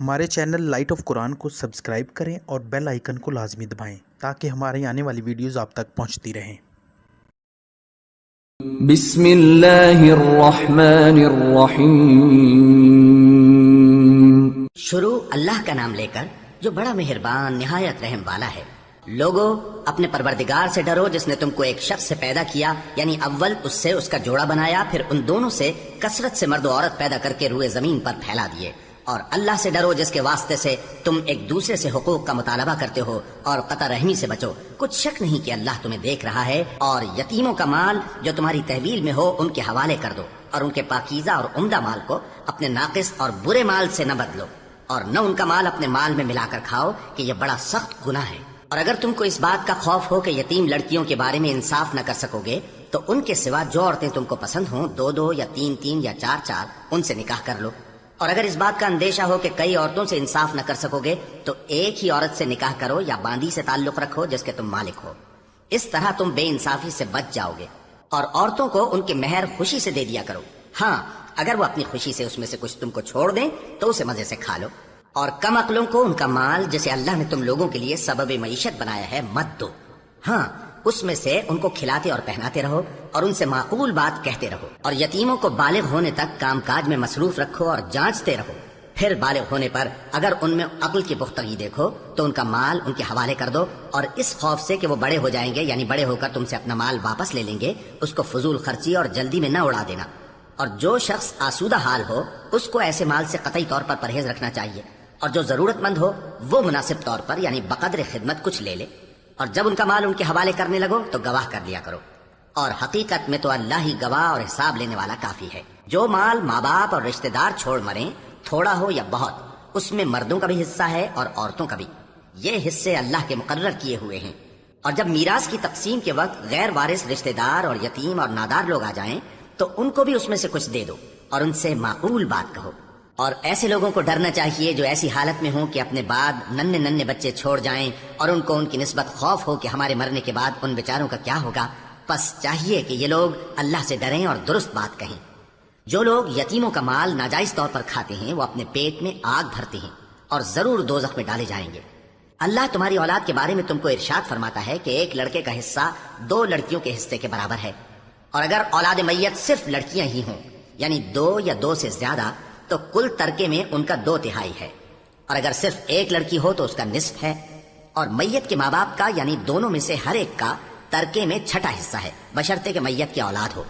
ہمارے channel light of قرآن کو subscribe کریں اور بیل آئیکن کو لازمی دبائیں تاکہ ہمارے آنے والی ویڈیوز آپ تک پہنچتی رہیں۔ بسم اللہ الرحمن الرحیم۔ شروع اللہ کا نام لے کر جو بڑا مہربان نہایت رحم والا ہے۔ لوگو اپنے پروردگار سے ڈرو جس نے تم کو ایک شخص سے پیدا کیا، یعنی اول اس سے اس کا جوڑا بنایا، پھر ان دونوں سے کثرت سے مرد و عورت پیدا کر کے روئے زمین پر پھیلا دیے۔ اور اللہ سے ڈرو جس کے واسطے سے تم ایک دوسرے سے حقوق کا مطالبہ کرتے ہو، اور قطع رحمی سے بچو، کچھ شک نہیں کہ اللہ تمہیں دیکھ رہا ہے۔ اور یتیموں کا مال جو تمہاری تحویل میں ہو ان کے حوالے کر دو، اور ان کے پاکیزہ اور عمدہ مال کو اپنے ناقص اور برے مال سے نہ بدلو، اور نہ ان کا مال اپنے مال میں ملا کر کھاؤ کہ یہ بڑا سخت گناہ ہے۔ اور اگر تم کو اس بات کا خوف ہو کہ یتیم لڑکیوں کے بارے میں انصاف نہ کر سکو گے تو ان کے سوا جو عورتیں تم کو پسند ہوں، 2 یا 3 یا 4 ان سے نکاح کر لو۔ اور اگر اس بات کا اندیشہ ہو کہ کئی عورتوں سے انصاف نہ کر سکو گے تو ایک ہی عورت سے نکاح کرو یا باندی سے تعلق رکھو جس کے تم مالک ہو۔ اس طرح تم بے انصافی سے بچ جاؤ گے۔ اور عورتوں کو ان کے مہر خوشی سے دے دیا کرو، ہاں اگر وہ اپنی خوشی سے اس میں سے کچھ تم کو چھوڑ دیں تو اسے مزے سے کھا لو۔ اور کم عقلوں کو ان کا مال جسے اللہ نے تم لوگوں کے لیے سبب معیشت بنایا ہے مت دو، ہاں اس میں سے ان کو کھلاتے اور پہناتے رہو اور ان سے معقول بات کہتے رہو۔ اور یتیموں کو بالغ ہونے تک کام کاج میں مصروف رکھو اور جانچتے رہو، پھر بالغ ہونے پر اگر ان میں عقل کی پختگی دیکھو تو ان کا مال ان کے حوالے کر دو، اور اس خوف سے کہ وہ بڑے ہو جائیں گے، یعنی بڑے ہو کر تم سے اپنا مال واپس لے لیں گے، اس کو فضول خرچی اور جلدی میں نہ اڑا دینا۔ اور جو شخص آسودہ حال ہو اس کو ایسے مال سے قطعی طور پر پرہیز رکھنا چاہیے، اور جو ضرورت مند ہو وہ مناسب طور پر یعنی بقدر خدمت کچھ لے لے۔ اور جب ان کا مال ان کے حوالے کرنے لگو تو گواہ کر لیا کرو، اور حقیقت میں تو اللہ ہی گواہ اور حساب لینے والا کافی ہے۔ جو مال ماں باپ اور رشتہ دار چھوڑ مریں، تھوڑا ہو یا بہت، اس میں مردوں کا بھی حصہ ہے اور عورتوں کا بھی، یہ حصے اللہ کے مقرر کیے ہوئے ہیں۔ اور جب میراث کی تقسیم کے وقت غیر وارث رشتہ دار اور یتیم اور نادار لوگ آ جائیں تو ان کو بھی اس میں سے کچھ دے دو اور ان سے معقول بات کہو۔ اور ایسے لوگوں کو ڈرنا چاہیے جو ایسی حالت میں ہوں کہ اپنے بعد ننھے بچے چھوڑ جائیں اور ان کو ان کی نسبت خوف ہو کہ ہمارے مرنے کے بعد ان بیچاروں کا کیا ہوگا۔ پس چاہیے کہ یہ لوگ اللہ سے ڈریں اور درست بات کہیں۔ جو لوگ یتیموں کا مال ناجائز طور پر کھاتے ہیں وہ اپنے پیٹ میں آگ بھرتے ہیں اور ضرور دوزخ میں ڈالے جائیں گے۔ اللہ تمہاری اولاد کے بارے میں تم کو ارشاد فرماتا ہے کہ ایک لڑکے کا حصہ 2 لڑکیوں کے حصے کے برابر ہے، اور اگر اولاد میت صرف لڑکیاں ہی ہوں یعنی 2 یا 2 سے زیادہ تو کل ترکے میں ان کا 2/3 ہے، اور اگر صرف ایک لڑکی ہو تو اس کا نصف ہے۔ اور میت کے ماں باپ کا یعنی دونوں میں سے ہر ایک کا ترکے میں 6 حصہ ہے، بشرطے کہ میت کی اولاد ہو۔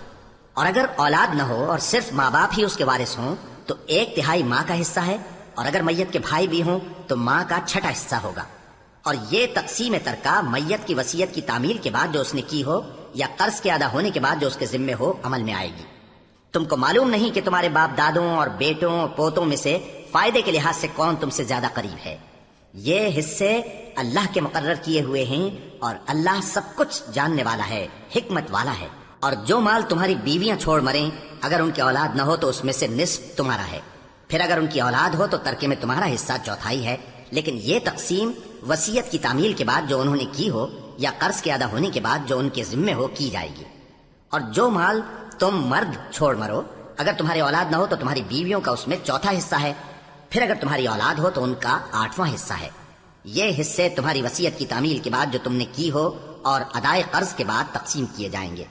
اور اگر اولاد نہ ہو اور صرف ماں باپ ہی اس کے وارث ہوں تو 1/3 ماں کا حصہ ہے، اور اگر میت کے بھائی بھی ہوں تو ماں کا 6 حصہ ہوگا۔ اور یہ تقسیم ترکہ میت کی وصیت کی تعمیل کے بعد جو اس نے کی ہو یا قرض کے ادا ہونے کے بعد جو اس کے ذمے ہو عمل میں آئے گی۔ تم کو معلوم نہیں کہ تمہارے باپ دادوں اور بیٹوں اور پوتوں میں سے فائدے کے لحاظ سے کون تم سے زیادہ قریب ہے۔ یہ حصے اللہ کے مقرر کیے ہوئے ہیں، اور اللہ سب کچھ جاننے والا ہے، حکمت والا ہے۔ اور جو مال تمہاری بیویاں چھوڑ مریں اگر ان کی اولاد نہ ہو تو اس میں سے نصف تمہارا ہے، پھر اگر ان کی اولاد ہو تو ترکے میں تمہارا حصہ 1/4 ہے۔ لیکن یہ تقسیم وصیت کی تعمیل کے بعد جو انہوں نے کی ہو یا قرض کے ادا ہونے کے بعد جو ان کے ذمے ہو کی جائے گی۔ اور جو مال تم مرد چھوڑ مرو اگر تمہاری اولاد نہ ہو تو تمہاری بیویوں کا اس میں 1/4 حصہ ہے، پھر اگر تمہاری اولاد ہو تو ان کا 8واں حصہ ہے۔ یہ حصے تمہاری وصیت کی تعمیل کے بعد جو تم نے کی ہو اور ادائے قرض کے بعد تقسیم کیے جائیں گے۔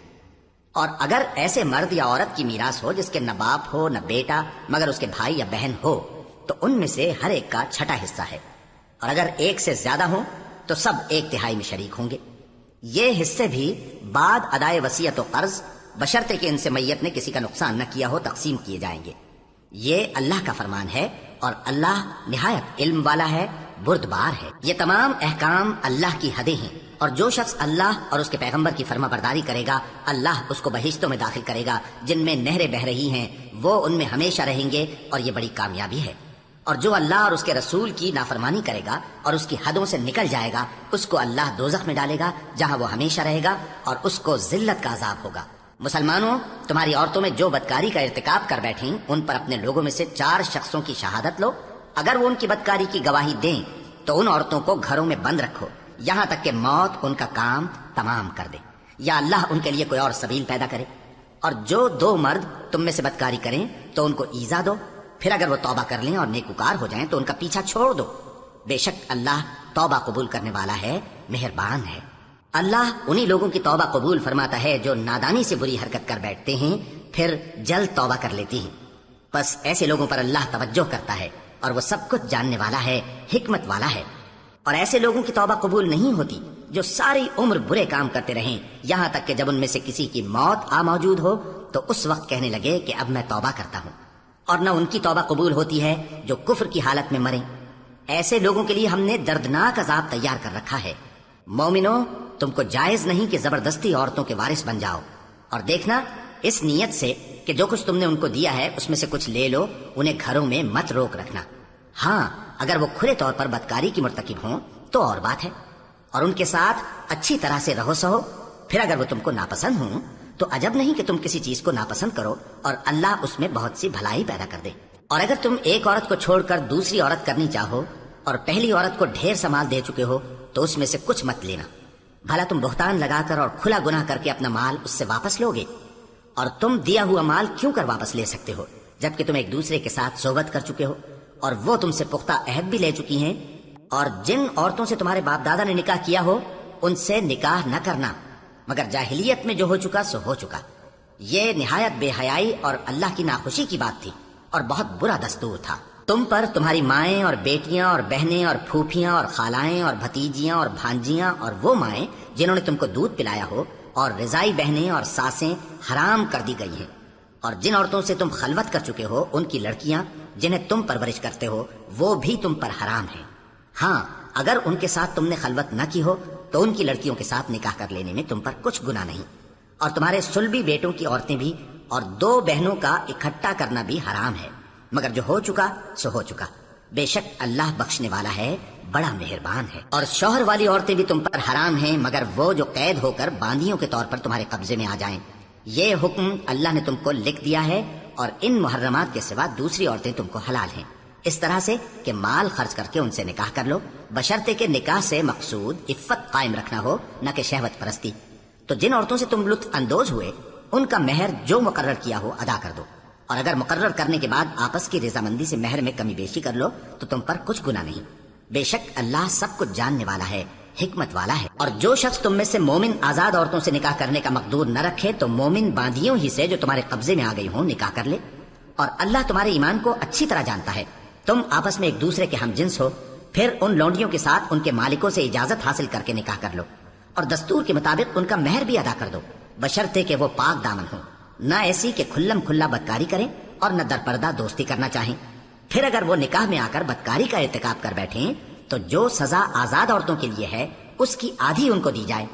اور اگر ایسے مرد یا عورت کی میراث ہو جس کے نہ باپ ہو نہ بیٹا مگر اس کے بھائی یا بہن ہو تو ان میں سے ہر ایک کا 6 حصہ ہے، اور اگر ایک سے زیادہ ہوں تو سب 1/3 میں شریک ہوں گے۔ یہ حصے بھی بعد ادائے وصیت و قرض بشرطے کہ ان سے میت نے کسی کا نقصان نہ کیا ہو تقسیم کیے جائیں گے۔ یہ اللہ کا فرمان ہے، اور اللہ نہایت علم والا ہے، بردبار ہے۔ یہ تمام احکام اللہ کی حدیں ہیں، اور جو شخص اللہ اور اس کے پیغمبر کی فرما برداری کرے گا اللہ اس کو بہشتوں میں داخل کرے گا جن میں نہریں بہہ رہی ہیں، وہ ان میں ہمیشہ رہیں گے، اور یہ بڑی کامیابی ہے۔ اور جو اللہ اور اس کے رسول کی نافرمانی کرے گا اور اس کی حدوں سے نکل جائے گا اس کو اللہ دوزخ میں ڈالے گا جہاں وہ ہمیشہ رہے گا، اور اس کو ذلت کا عذاب ہوگا۔ مسلمانوں، تمہاری عورتوں میں جو بدکاری کا ارتکاب کر بیٹھیں ان پر اپنے لوگوں میں سے 4 شخصوں کی شہادت لو۔ اگر وہ ان کی بدکاری کی گواہی دیں تو ان عورتوں کو گھروں میں بند رکھو یہاں تک کہ موت ان کا کام تمام کر دے، یا اللہ ان کے لیے کوئی اور سبیل پیدا کرے۔ اور جو 2 مرد تم میں سے بدکاری کریں تو ان کو ایذا دو، پھر اگر وہ توبہ کر لیں اور نیکوکار ہو جائیں تو ان کا پیچھا چھوڑ دو، بے شک اللہ توبہ قبول کرنے والا ہے، مہربان ہے۔ اللہ انہی لوگوں کی توبہ قبول فرماتا ہے جو نادانی سے بری حرکت کر بیٹھتے ہیں پھر جلد توبہ کر لیتی ہیں، بس ایسے لوگوں پر اللہ توجہ کرتا ہے اور وہ سب کچھ جاننے والا ہے، حکمت والا ہے۔ اور ایسے لوگوں کی توبہ قبول نہیں ہوتی جو ساری عمر برے کام کرتے رہیں، یہاں تک کہ جب ان میں سے کسی کی موت آ موجود ہو تو اس وقت کہنے لگے کہ اب میں توبہ کرتا ہوں۔ اور نہ ان کی توبہ قبول ہوتی ہے جو کفر کی حالت میں مریں۔ ایسے لوگوں کے لیے ہم نے دردناک عذاب تیار کر رکھا ہے۔ مومنو، تم کو جائز نہیں کہ زبردستی عورتوں کے وارث بن جاؤ، اور دیکھنا اس نیت سے کہ جو کچھ تم نے ان کو دیا ہے اس میں سے کچھ لے لو، انہیں گھروں میں مت روک رکھنا۔ ہاں، اگر وہ کھلے طور پر بدکاری کی مرتکب ہوں تو اور بات ہے، اور ان کے ساتھ اچھی طرح سے رہو سہو۔ پھر اگر وہ تم کو ناپسند ہوں تو عجب نہیں کہ تم کسی چیز کو ناپسند کرو اور اللہ اس میں بہت سی بھلائی پیدا کر دے۔ اور اگر تم ایک عورت کو چھوڑ کر دوسری عورت کرنی چاہو اور پہلی عورت کو ڈھیر سا مال دے چکے ہو تو اس میں سے کچھ مت لینا، بھلا تم بہتان لگا کر اور کھلا گناہ کر کے اپنا مال اس سے واپس لوگے؟ اور تم دیا ہوا مال کیوں کر واپس لے سکتے ہو جبکہ تم ایک دوسرے کے ساتھ صحبت کر چکے ہو اور وہ تم سے پختہ عہد بھی لے چکی ہیں؟ اور جن عورتوں سے تمہارے باپ دادا نے نکاح کیا ہو ان سے نکاح نہ کرنا، مگر جاہلیت میں جو ہو چکا سو ہو چکا۔ یہ نہایت بے حیائی اور اللہ کی ناخوشی کی بات تھی اور بہت برا دستور تھا۔ تم پر تمہاری مائیں اور بیٹیاں اور بہنیں اور پھوپھیاں اور خالائیں اور بھتیجیاں اور بھانجیاں اور وہ مائیں جنہوں نے تم کو دودھ پلایا ہو اور رضائی بہنیں اور ساسیں حرام کر دی گئی ہیں، اور جن عورتوں سے تم خلوت کر چکے ہو ان کی لڑکیاں جنہیں تم پرورش کرتے ہو وہ بھی تم پر حرام ہیں۔ ہاں، اگر ان کے ساتھ تم نے خلوت نہ کی ہو تو ان کی لڑکیوں کے ساتھ نکاح کر لینے میں تم پر کچھ گناہ نہیں، اور تمہارے صلبی بیٹوں کی عورتیں بھی اور دو بہنوں کا اکٹھا کرنا بھی حرام ہے، مگر جو ہو چکا سو ہو چکا۔ بے شک اللہ بخشنے والا ہے، بڑا مہربان ہے۔ اور شوہر والی عورتیں بھی تم پر حرام ہیں مگر وہ جو قید ہو کر باندیوں کے طور پر تمہارے قبضے میں آ جائیں۔ یہ حکم اللہ نے تم کو لکھ دیا ہے، اور ان محرمات کے سوا دوسری عورتیں تم کو حلال ہیں، اس طرح سے کہ مال خرچ کر کے ان سے نکاح کر لو، بشرطے کہ نکاح سے مقصود عفت قائم رکھنا ہو، نہ کہ شہوت پرستی۔ تو جن عورتوں سے تم لطف اندوز ہوئے ان کا مہر جو مقرر کیا ہو ادا کر دو، اور اگر مقرر کرنے کے بعد آپس کی رضامندی سے مہر میں کمی بیشی کر لو تو تم پر کچھ گناہ نہیں۔ بے شک اللہ سب کچھ جاننے والا ہے، حکمت والا ہے۔ اور جو شخص تم میں سے مومن آزاد عورتوں سے نکاح کرنے کا مقدور نہ رکھے تو مومن باندیوں ہی سے جو تمہارے قبضے میں آ گئی ہوں نکاح کر لے، اور اللہ تمہارے ایمان کو اچھی طرح جانتا ہے۔ تم آپس میں ایک دوسرے کے ہم جنس ہو، پھر ان لونڈیوں کے ساتھ ان کے مالکوں سے اجازت حاصل کر کے نکاح کر لو، اور دستور کے مطابق ان کا مہر بھی ادا کر دو، بشرطے کہ وہ پاک دامن ہو، نہ ایسی کہ کھلم کھلا بدکاری کریں اور نہ درپردہ دوستی کرنا چاہیں۔ پھر اگر وہ نکاح میں آ کر بدکاری کا ارتکاب کر بیٹھیں تو جو سزا آزاد عورتوں کے لیے ہے اس کی آدھی ان کو دی جائے۔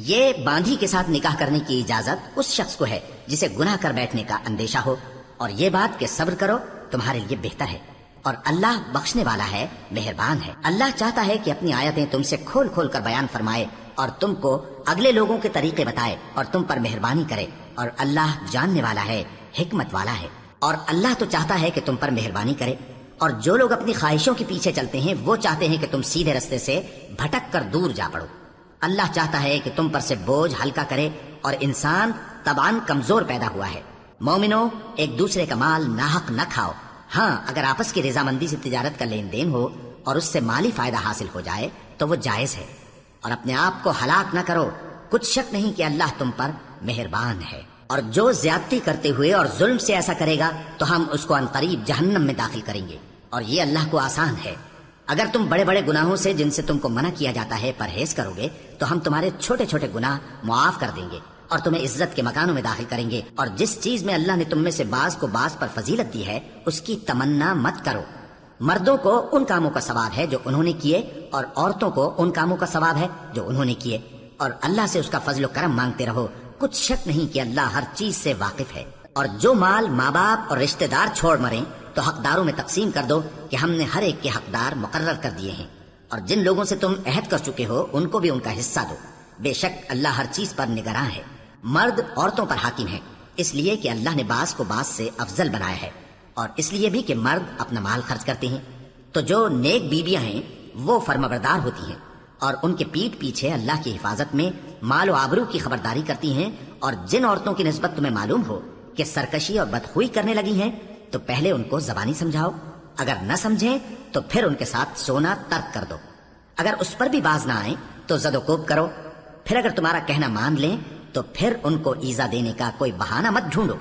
یہ باندھی کے ساتھ نکاح کرنے کی اجازت اس شخص کو ہے جسے گناہ کر بیٹھنے کا اندیشہ ہو، اور یہ بات کہ صبر کرو تمہارے لیے بہتر ہے، اور اللہ بخشنے والا ہے، مہربان ہے۔ اللہ چاہتا ہے کہ اپنی آیتیں تم سے کھول کھول کر بیان فرمائے اور تم کو اگلے لوگوں کے طریقے بتائے اور تم پر مہربانی کرے، اور اللہ جاننے والا ہے، حکمت والا ہے۔ اور اللہ تو چاہتا ہے کہ تم پر مہربانی کرے، اور جو لوگ اپنی خواہشوں کے پیچھے چلتے ہیں وہ چاہتے ہیں کہ تم سیدھے رستے سے بھٹک کر دور جا پڑو۔ اللہ چاہتا ہے کہ تم پر سے بوجھ ہلکا کرے، اور انسان طبعاً کمزور پیدا ہوا ہے۔ مومنو، ایک دوسرے کا مال ناحق نہ کھاؤ۔ ہاں، اگر آپس کی رضامندی سے تجارت کا لین دین ہو اور اس سے مالی فائدہ حاصل ہو جائے تو وہ جائز ہے، اور اپنے آپ کو ہلاک نہ کرو، کچھ شک نہیں کہ اللہ تم پر مہربان ہے۔ اور جو زیادتی کرتے ہوئے اور ظلم سے ایسا کرے گا تو ہم اس کو عنقریب جہنم میں داخل کریں گے، اور یہ اللہ کو آسان ہے۔ اگر تم بڑے بڑے گناہوں سے جن سے تم کو منع کیا جاتا ہے پرہیز کرو گے تو ہم تمہارے چھوٹے چھوٹے گناہ معاف کر دیں گے اور تمہیں عزت کے مکانوں میں داخل کریں گے۔ اور جس چیز میں اللہ نے تم میں سے بعض کو بعض پر فضیلت دی ہے اس کی تمنا مت کرو۔ مردوں کو ان کاموں کا ثواب ہے جو انہوں نے کیے، اور عورتوں کو ان کاموں کا ثواب ہے جو انہوں نے کیے، اور اللہ سے اس کا فضل و کرم مانگتے رہو، کچھ شک نہیں کہ اللہ ہر چیز سے واقف ہے۔ اور جو مال ماں باپ اور رشتہ دار چھوڑ مریں تو حقداروں میں تقسیم کر دو کہ ہم نے ہر ایک کے حقدار مقرر کر دیے ہیں، اور جن لوگوں سے تم عہد کر چکے ہو ان کو بھی ان کا حصہ دو، بے شک اللہ ہر چیز پر نگراں ہے۔ مرد عورتوں پر حاکم ہے، اس لیے کہ اللہ نے بعض کو بعض سے افضل بنایا ہے، اور اس لیے بھی کہ مرد اپنا مال خرچ کرتے ہیں۔ تو جو نیک بیویاں ہیں وہ فرمانبردار ہوتی ہیں، اور ان کے پیٹھ پیچھے اللہ کی حفاظت میں مال و آبرو کی خبرداری کرتی ہیں، اور جن عورتوں کی نسبت تمہیں معلوم ہو کہ سرکشی اور بدخوئی کرنے لگی ہیں تو پہلے ان کو زبانی سمجھاؤ، اگر نہ سمجھیں تو پھر ان کے ساتھ سونا ترک کر دو، اگر اس پر بھی باز نہ آئیں تو زد و کوب کرو، پھر اگر تمہارا کہنا مان لیں تو پھر ان کو ایذا دینے کا کوئی بہانہ مت ڈھونڈو،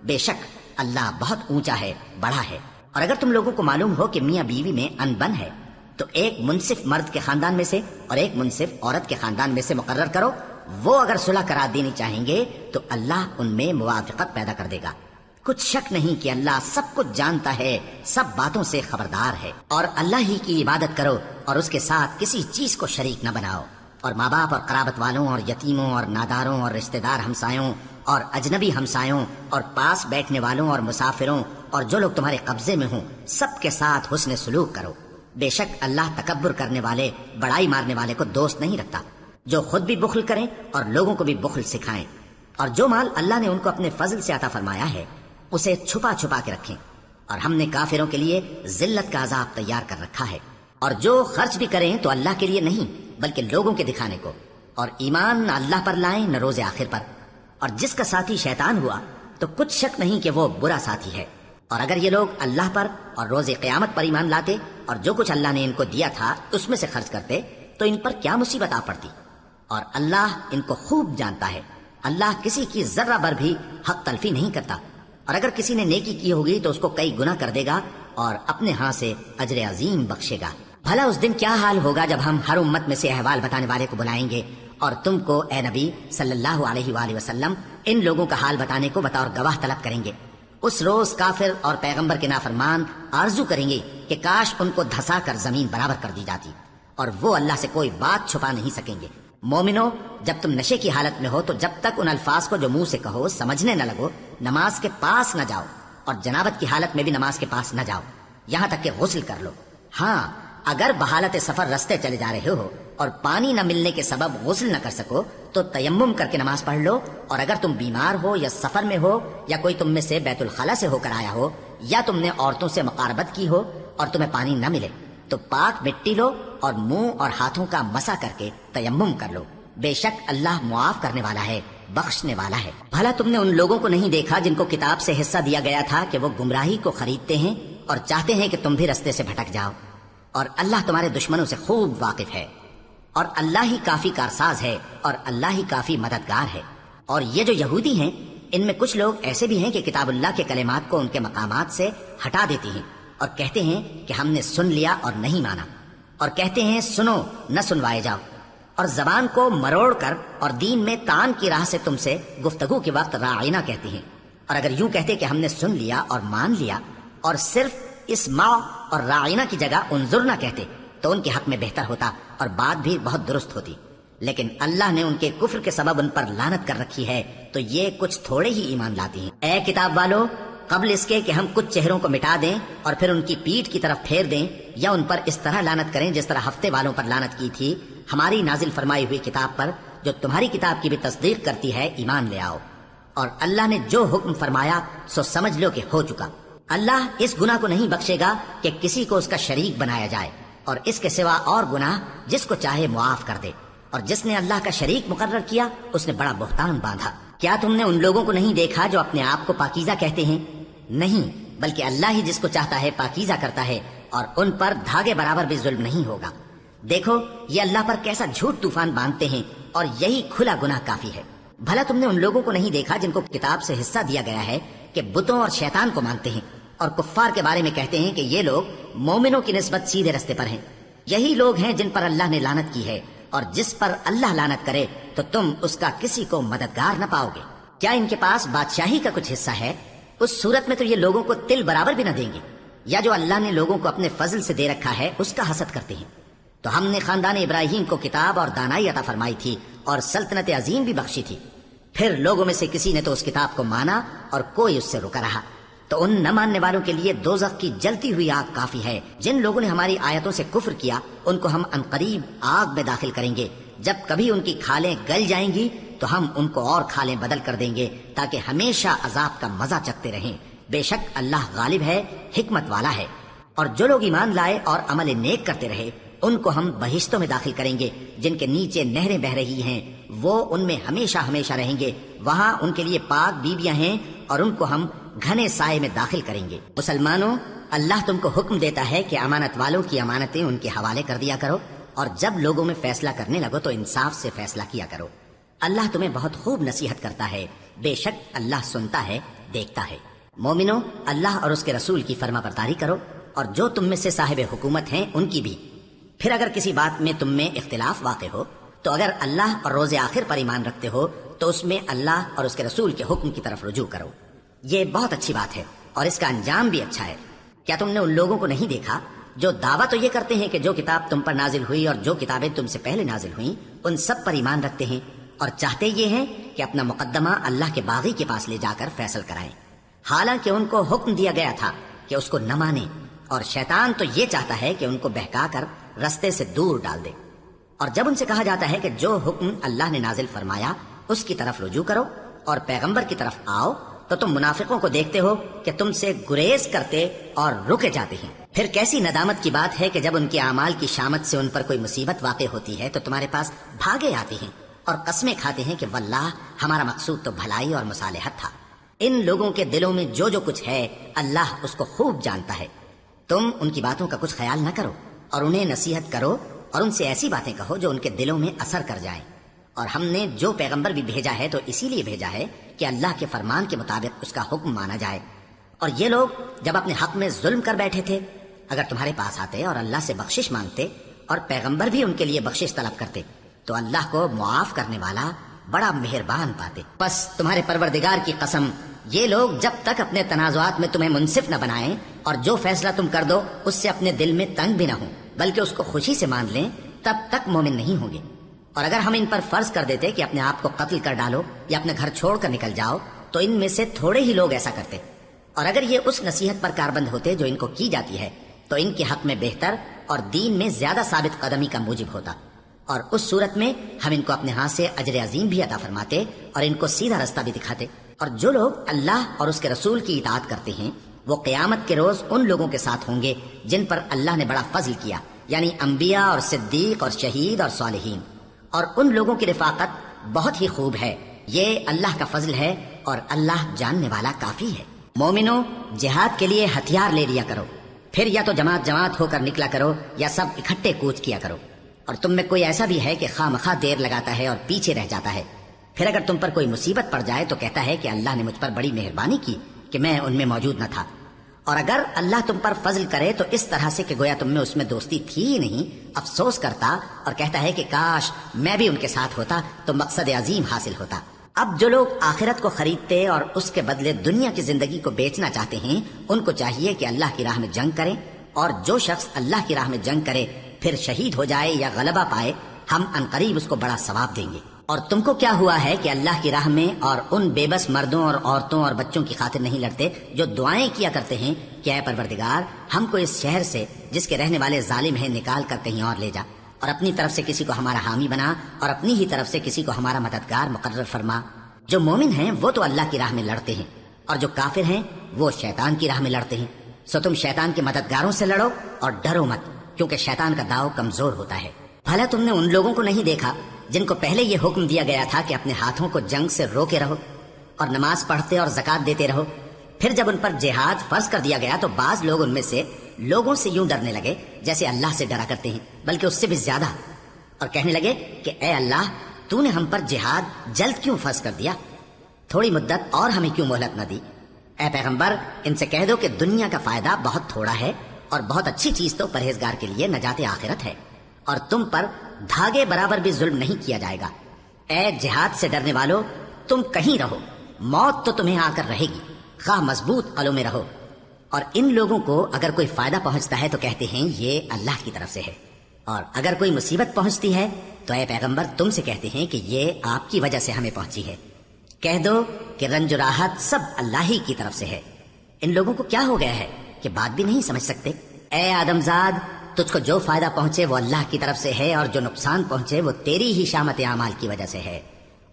بے شک اللہ بہت اونچا ہے، بڑا ہے۔ اور اگر تم لوگوں کو معلوم ہو کہ میاں بیوی میں انبن ہے تو ایک منصف مرد کے خاندان میں سے اور ایک منصف عورت کے خاندان میں سے مقرر کرو، وہ اگر صلح کرا دینی چاہیں گے تو اللہ ان میں موافقت پیدا کر دے گا۔ کچھ شک نہیں کہ اللہ سب کچھ جانتا ہے، سب باتوں سے خبردار ہے۔ اور اللہ ہی کی عبادت کرو اور اس کے ساتھ کسی چیز کو شریک نہ بناؤ، اور ماں باپ اور قرابت والوں اور یتیموں اور ناداروں اور رشتہ دار ہمسایوں اور اجنبی ہمسایوں اور پاس بیٹھنے والوں اور مسافروں اور جو لوگ تمہارے قبضے میں ہوں سب کے ساتھ حسن سلوک کرو، بے شک اللہ تکبر کرنے والے، بڑائی مارنے والے کو دوست نہیں رکھتا۔ جو خود بھی بخل کریں اور لوگوں کو بھی بخل سکھائیں، اور جو مال اللہ نے ان کو اپنے فضل سے عطا فرمایا ہے اسے چھپا چھپا کے رکھیں، اور ہم نے کافروں کے لیے ذلت کا عذاب تیار کر رکھا ہے۔ اور جو خرچ بھی کریں تو اللہ کے لیے نہیں بلکہ لوگوں کے دکھانے کو، اور ایمان نہ اللہ پر لائیں نہ روز آخر پر، اور جس کا ساتھی شیطان ہوا تو کچھ شک نہیں کہ وہ برا ساتھی ہے۔ اور اگر یہ لوگ اللہ پر اور روز قیامت پر ایمان لاتے اور جو کچھ اللہ نے ان کو دیا تھا اس میں سے خرچ کرتے تو ان پر کیا مصیبت آ پڑتی، اور اللہ ان کو خوب جانتا ہے۔ اللہ کسی کی ذرہ بھر بھی حق تلفی نہیں کرتا، اور اگر کسی نے نیکی کی ہوگی تو اس کو کئی گنا کر دے گا اور اپنے ہاں سے اجر عظیم بخشے گا۔ بھلا اس دن کیا حال ہوگا جب ہم ہر امت میں سے احوال بتانے والے کو بلائیں گے اور تم کو اے نبی صلی اللہ علیہ وآلہ وسلم ان لوگوں کا حال بتانے کو بطور گواہ طلب کریں گے۔ اس روز کافر اور پیغمبر کے نافرمان آرزو کریں گے کہ کاش ان کو دھسا کر زمین برابر کر دی جاتی، اور وہ اللہ سے کوئی بات چھپا نہیں سکیں گے۔ مومنو، جب تم نشے کی حالت میں ہو تو جب تک ان الفاظ کو جو منہ سے کہو سمجھنے نہ لگو نماز کے پاس نہ جاؤ، اور جنابت کی حالت میں بھی نماز کے پاس نہ جاؤ یہاں تک کہ غسل کر لو۔ ہاں، اگر بحالت سفر رستے چلے جا رہے ہو اور پانی نہ ملنے کے سبب غسل نہ کر سکو تو تیمم کر کے نماز پڑھ لو، اور اگر تم بیمار ہو یا سفر میں ہو یا کوئی تم میں سے بیت الخلا سے ہو کر آیا ہو یا تم نے عورتوں سے مقاربت کی ہو اور تمہیں پانی نہ ملے تو پاک مٹی لو اور منہ اور ہاتھوں کا مسح کر کے تیمم کر لو، بے شک اللہ معاف کرنے والا ہے، بخشنے والا ہے۔ بھلا تم نے ان لوگوں کو نہیں دیکھا جن کو کتاب سے حصہ دیا گیا تھا کہ وہ گمراہی کو خریدتے ہیں اور چاہتے ہیں کہ تم بھی رستے سے بھٹک جاؤ، اور اللہ تمہارے دشمنوں سے خوب واقف ہے، اور اللہ ہی کافی کارساز ہے اور اللہ ہی کافی مددگار ہے۔ اور یہ جو یہودی ہیں ان میں کچھ لوگ ایسے بھی ہیں کہ کتاب اللہ کے کلمات کو ان کے مقامات سے ہٹا دیتی ہیں اور کہتے ہیں کہ ہم نے سن لیا اور نہیں مانا، اور کہتے ہیں سنو نہ سنوائے جاؤ، اور زبان کو مروڑ کر اور دین میں تان کی راہ سے تم سے گفتگو کے وقت راعینہ کہتے ہیں۔ اور اگر یوں کہتے کہ ہم نے سن لیا اور مان لیا اور صرف اسمع اور راعینہ کی جگہ انظر نہ کہتے تو ان کے حق میں بہتر ہوتا اور بات بھی بہت درست ہوتی، لیکن اللہ نے ان کے کفر کے سبب ان پر لعنت کر رکھی ہے تو یہ کچھ تھوڑے ہی ایمان لاتے ہیں۔ اے کتاب والو، قبل اس کے کہ ہم کچھ چہروں کو مٹا دیں اور پھر ان کی پیٹھ کی طرف پھیر دیں یا ان پر اس طرح لعنت کریں جس طرح ہفتے والوں پر لعنت کی تھی، ہماری نازل فرمائی ہوئی کتاب پر جو تمہاری کتاب کی بھی تصدیق کرتی ہے ایمان لے آؤ، اور اللہ نے جو حکم فرمایا سو سمجھ لو کہ ہو چکا۔ اللہ اس گناہ کو نہیں بخشے گا کہ کسی کو اس کا شریک بنایا جائے، اور اس کے سوا اور گناہ جس کو چاہے معاف کر دے، اور جس نے اللہ کا شریک مقرر کیا اس نے بڑا بہتان باندھا۔ کیا تم نے ان لوگوں کو نہیں دیکھا جو اپنے آپ کو پاکیزہ کہتے ہیں؟ نہیں، بلکہ اللہ ہی جس کو چاہتا ہے پاکیزہ کرتا ہے، اور ان پر دھاگے برابر بھی ظلم نہیں ہوگا۔ دیکھو یہ اللہ پر کیسا جھوٹ طوفان باندھتے ہیں، اور یہی کھلا گناہ کافی ہے۔ بھلا تم نے ان لوگوں کو نہیں دیکھا جن کو کتاب سے حصہ دیا گیا ہے کہ بتوں اور شیطان کو مانتے ہیں، اور کفار کے بارے میں کہتے ہیں کہ یہ لوگ مومنوں کی نسبت سیدھے رستے پر ہیں۔ یہی لوگ ہیں جن پر اللہ نے لعنت کی ہے، اور جس پر اللہ لعنت کرے تو تم اس کا کسی کو مددگار نہ پاؤ گے۔ کیا ان کے پاس بادشاہی کا کچھ حصہ ہے؟ اس صورت میں تو یہ لوگوں کو تل برابر بھی نہ دیں گے، یا جو اللہ نے لوگوں کو اپنے فضل سے دے رکھا ہے اس کا حسد کرتے ہیں۔ تو ہم نے خاندان ابراہیم کو کتاب اور دانائی عطا فرمائی تھی اور سلطنت عظیم بھی بخشی تھی، پھر لوگوں میں سے کسی نے تو اس کتاب کو مانا اور کوئی اس سے رکا رہا، تو ان نہ ماننے والوں کے لیے دوزخ کی جلتی ہوئی آگ کافی ہے۔ جن لوگوں نے ہماری آیتوں سے کفر کیا ان کو ہم عنقریب آگ میں داخل کریں گے، جب کبھی ان کی کھالیں گل جائیں گی تو ہم ان کو اور کھالیں بدل کر دیں گے تاکہ ہمیشہ عذاب کا مزہ چکھتے رہیں۔ بے شک اللہ غالب ہے، حکمت والا ہے۔ اور جو لوگ ایمان لائے اور عمل نیک کرتے رہے ان کو ہم بہشتوں میں داخل کریں گے جن کے نیچے نہریں بہ رہی ہیں، وہ ان میں ہمیشہ ہمیشہ رہیں گے، وہاں ان کے لیے پاک بیویاں ہیں اور ان کو ہم گھنے سائے میں داخل کریں گے۔ مسلمانوں، اللہ تم کو حکم دیتا ہے کہ امانت والوں کی امانتیں ان کے حوالے کر دیا کرو، اور جب لوگوں میں فیصلہ کرنے لگو تو انصاف سے فیصلہ کیا کرو۔ اللہ تمہیں بہت خوب نصیحت کرتا ہے، بے شک اللہ سنتا ہے، دیکھتا ہے۔ مومنو، اللہ اور اس کے رسول کی فرما برداری کرو، اور جو تم میں سے صاحب حکومت ہیں ان کی بھی۔ پھر اگر کسی بات میں تم میں اختلاف واقع ہو تو اگر اللہ اور روز آخر پر ایمان رکھتے ہو تو اس میں اللہ اور اس کے رسول کے حکم کی طرف رجوع کرو۔ یہ بہت اچھی بات ہے اور اس کا انجام بھی اچھا ہے۔ کیا تم نے ان لوگوں کو نہیں دیکھا جو دعویٰ تو یہ کرتے ہیں کہ جو کتاب تم پر نازل ہوئی اور جو کتابیں تم سے پہلے نازل ہوئیں ان سب پر ایمان رکھتے ہیں، اور چاہتے یہ ہیں کہ اپنا مقدمہ اللہ کے باغی کے پاس لے جا کر فیصل کرائیں، حالانکہ ان کو حکم دیا گیا تھا کہ اس کو نہ مانیں، اور شیطان تو یہ چاہتا ہے کہ ان کو بہکا کر رستے سے دور ڈال دے۔ اور جب ان سے کہا جاتا ہے کہ جو حکم اللہ نے نازل فرمایا اس کی طرف رجوع کرو اور پیغمبر کی طرف آؤ، تو تم منافقوں کو دیکھتے ہو کہ تم سے گریز کرتے اور رکے جاتے ہیں۔ پھر کیسی ندامت کی بات ہے کہ جب ان کے اعمال کی شامت سے ان پر کوئی مصیبت واقع ہوتی ہے تو تمہارے پاس بھاگے آتے ہیں اور قسمیں کھاتے ہیں کہ واللہ ہمارا مقصود تو بھلائی اور مصالحت تھا۔ ان لوگوں کے دلوں میں جو کچھ ہے اللہ اس کو خوب جانتا ہے۔ تم ان کی باتوں کا کچھ خیال نہ کرو اور انہیں نصیحت کرو اور ان سے ایسی باتیں کہو جو ان کے دلوں میں اثر کر جائیں۔ اور ہم نے جو پیغمبر بھی بھیجا ہے تو اسی لیے بھیجا ہے کہ اللہ کے فرمان کے مطابق اس کا حکم مانا جائے۔ اور یہ لوگ جب اپنے حق میں ظلم کر بیٹھے تھے، اگر تمہارے پاس آتے اور اللہ سے بخشش مانگتے اور پیغمبر بھی ان کے لیے بخشش طلب کرتے تو اللہ کو معاف کرنے والا بڑا مہربان پاتے۔ بس تمہارے پروردگار کی قسم، یہ لوگ جب تک اپنے تنازعات میں تمہیں منصف نہ بنائیں اور جو فیصلہ تم کر دو اس سے اپنے دل میں تنگ بھی نہ ہوں بلکہ اس کو خوشی سے مان لیں، تب تک مومن نہیں ہوں گے۔ اور اگر ہم ان پر فرض کر دیتے کہ اپنے آپ کو قتل کر ڈالو یا اپنے گھر چھوڑ کر نکل جاؤ تو ان میں سے تھوڑے ہی لوگ ایسا کرتے، اور اگر یہ اس نصیحت پر کاربند ہوتے جو ان کو کی جاتی ہے تو ان کے حق میں بہتر اور دین میں زیادہ ثابت قدمی کا موجب ہوتا، اور اس صورت میں ہم ان کو اپنے ہاتھ سے اجر عظیم بھی عطا فرماتے اور ان کو سیدھا رستہ بھی دکھاتے۔ اور جو لوگ اللہ اور اس کے رسول کی اطاعت کرتے ہیں وہ قیامت کے روز ان لوگوں کے ساتھ ہوں گے جن پر اللہ نے بڑا فضل کیا، یعنی انبیاء اور صدیق اور شہید اور صالحین، اور ان لوگوں کی رفاقت بہت ہی خوب ہے۔ یہ اللہ کا فضل ہے اور اللہ جاننے والا کافی ہے۔ مومنو، جہاد کے لیے ہتھیار لے لیا کرو، پھر یا تو جماعت جماعت ہو کر نکلا کرو یا سب اکٹھے کوچ کیا کرو۔ اور تم میں کوئی ایسا بھی ہے کہ خواہ مخواہ دیر لگاتا ہے اور پیچھے رہ جاتا ہے، پھر اگر تم پر کوئی مصیبت پڑ جائے تو کہتا ہے کہ اللہ نے مجھ پر بڑی مہربانی کی کہ میں ان میں موجود نہ تھا۔ اور اگر اللہ تم پر فضل کرے تو اس طرح سے کہ گویا تم میں اس میں دوستی تھی ہی نہیں، افسوس کرتا اور کہتا ہے کہ کاش میں بھی ان کے ساتھ ہوتا تو مقصد عظیم حاصل ہوتا۔ اب جو لوگ آخرت کو خریدتے اور اس کے بدلے دنیا کی زندگی کو بیچنا چاہتے ہیں ان کو چاہیے کہ اللہ کی راہ میں جنگ کریں، اور جو شخص اللہ کی راہ میں جنگ کرے پھر شہید ہو جائے یا غلبہ پائے ہم عنقریب اس کو بڑا ثواب دیں گے۔ اور تم کو کیا ہوا ہے کہ اللہ کی راہ میں اور ان بے بس مردوں اور عورتوں اور بچوں کی خاطر نہیں لڑتے جو دعائیں کیا کرتے ہیں کہ اے پروردگار ہم کو اس شہر سے جس کے رہنے والے ظالم ہیں نکال کر کہیں اور لے جا، اور اپنی طرف سے کسی کو ہمارا حامی بنا اور اپنی ہی طرف سے کسی کو ہمارا مددگار مقرر فرما۔ جو مومن ہیں وہ تو اللہ کی راہ میں لڑتے ہیں اور جو کافر ہیں وہ شیطان کی راہ میں لڑتے ہیں، سو تم شیطان کے مددگاروں سے لڑو اور ڈرو مت، کیونکہ شیطان کا داؤ کمزور ہوتا ہے۔ بھلا تم نے ان لوگوں کو نہیں دیکھا جن کو پہلے یہ حکم دیا گیا تھا کہ اپنے ہاتھوں کو جنگ سے روکے رہو اور نماز پڑھتے اور زکوٰۃ دیتے رہو، پھر جب ان پر جہاد فرض کر دیا گیا تو بعض لوگ ان میں سے لوگوں سے یوں ڈرنے لگے جیسے اللہ سے ڈرا کرتے ہیں بلکہ اس سے بھی زیادہ، اور کہنے لگے کہ اے اللہ تو نے ہم پر جہاد جلد کیوں فرض کر دیا، تھوڑی مدت اور ہمیں کیوں مہلت نہ دی۔ اے پیغمبر ان سے کہہ دو کہ دنیا کا فائدہ بہت تھوڑا ہے اور بہت اچھی چیز تو پرہیزگار کے لیے نجات آخرت ہے، اور تم پر دھاگے برابر بھی ظلم نہیں کیا جائے گا۔ اے جہاد سے ڈرنے والو، تم کہیں رہو، موت تو تمہیں آ کر رہے گی، خواہ مضبوط قلعوں میں رہو۔ اور ان لوگوں کو اگر کوئی فائدہ پہنچتا ہے تو کہتے ہیں یہ اللہ کی طرف سے ہے، اور اگر کوئی مصیبت پہنچتی ہے تو اے پیغمبر تم سے کہتے ہیں کہ یہ آپ کی وجہ سے ہمیں پہنچی ہے۔ کہہ دو کہ رنج و راحت سب اللہ ہی کی طرف سے ہے۔ ان لوگوں کو کیا ہو گیا ہے کہ بات بھی نہیں سمجھ سکتے؟ اے آدمزاد، تجھ کو جو فائدہ پہنچے وہ اللہ کی طرف سے ہے اور جو نقصان پہنچے وہ تیری ہی شامت اعمال کی وجہ سے ہے۔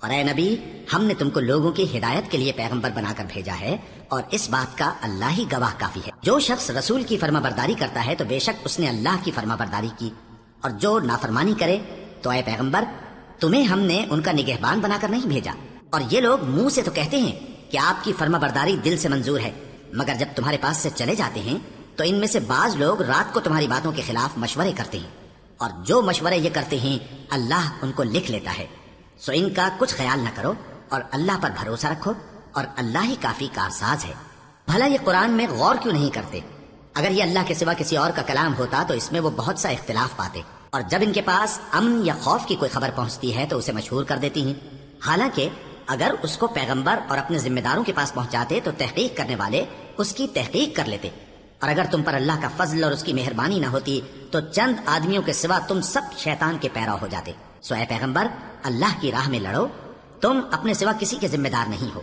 اور اے نبی، ہم نے تم کو لوگوں کی ہدایت کے لیے پیغمبر بنا کر بھیجا ہے، اور اس بات کا اللہ ہی گواہ کافی ہے۔ جو شخص رسول کی فرما برداری کرتا ہے تو بے شک اس نے اللہ کی فرما برداری کی، اور جو نافرمانی کرے تو اے پیغمبر تمہیں ہم نے ان کا نگہبان بنا کر نہیں بھیجا۔ اور یہ لوگ منہ سے تو کہتے ہیں کہ آپ کی فرما برداری دل سے منظور ہے، مگر جب تمہارے پاس سے چلے جاتے ہیں تو ان میں سے بعض لوگ رات کو تمہاری باتوں کے خلاف مشورے کرتے ہیں، اور جو مشورے یہ کرتے ہیں اللہ ان کو لکھ لیتا ہے۔ سو ان کا کچھ خیال نہ کرو اور اللہ پر بھروسہ رکھو، اور اللہ ہی کافی کارساز ہے۔ بھلا یہ قرآن میں غور کیوں نہیں کرتے؟ اگر یہ اللہ کے سوا کسی اور کا کلام ہوتا تو اس میں وہ بہت سا اختلاف پاتے، اور جب ان کے پاس امن یا خوف کی کوئی خبر پہنچتی ہے تو اسے مشہور کر دیتی ہیں، حالانکہ اگر اس کو پیغمبر اور اپنے ذمہ داروں کے پاس پہنچاتے تو تحقیق کرنے والے اس کی تحقیق کر لیتے، اور اگر تم پر اللہ کا فضل اور اس کی مہربانی نہ ہوتی تو چند آدمیوں کے سوا تم سب شیطان کے پیرو ہو جاتے۔ سو اے پیغمبر، اللہ کی راہ میں لڑو، تم اپنے سوا کسی کے ذمہ دار نہیں ہو،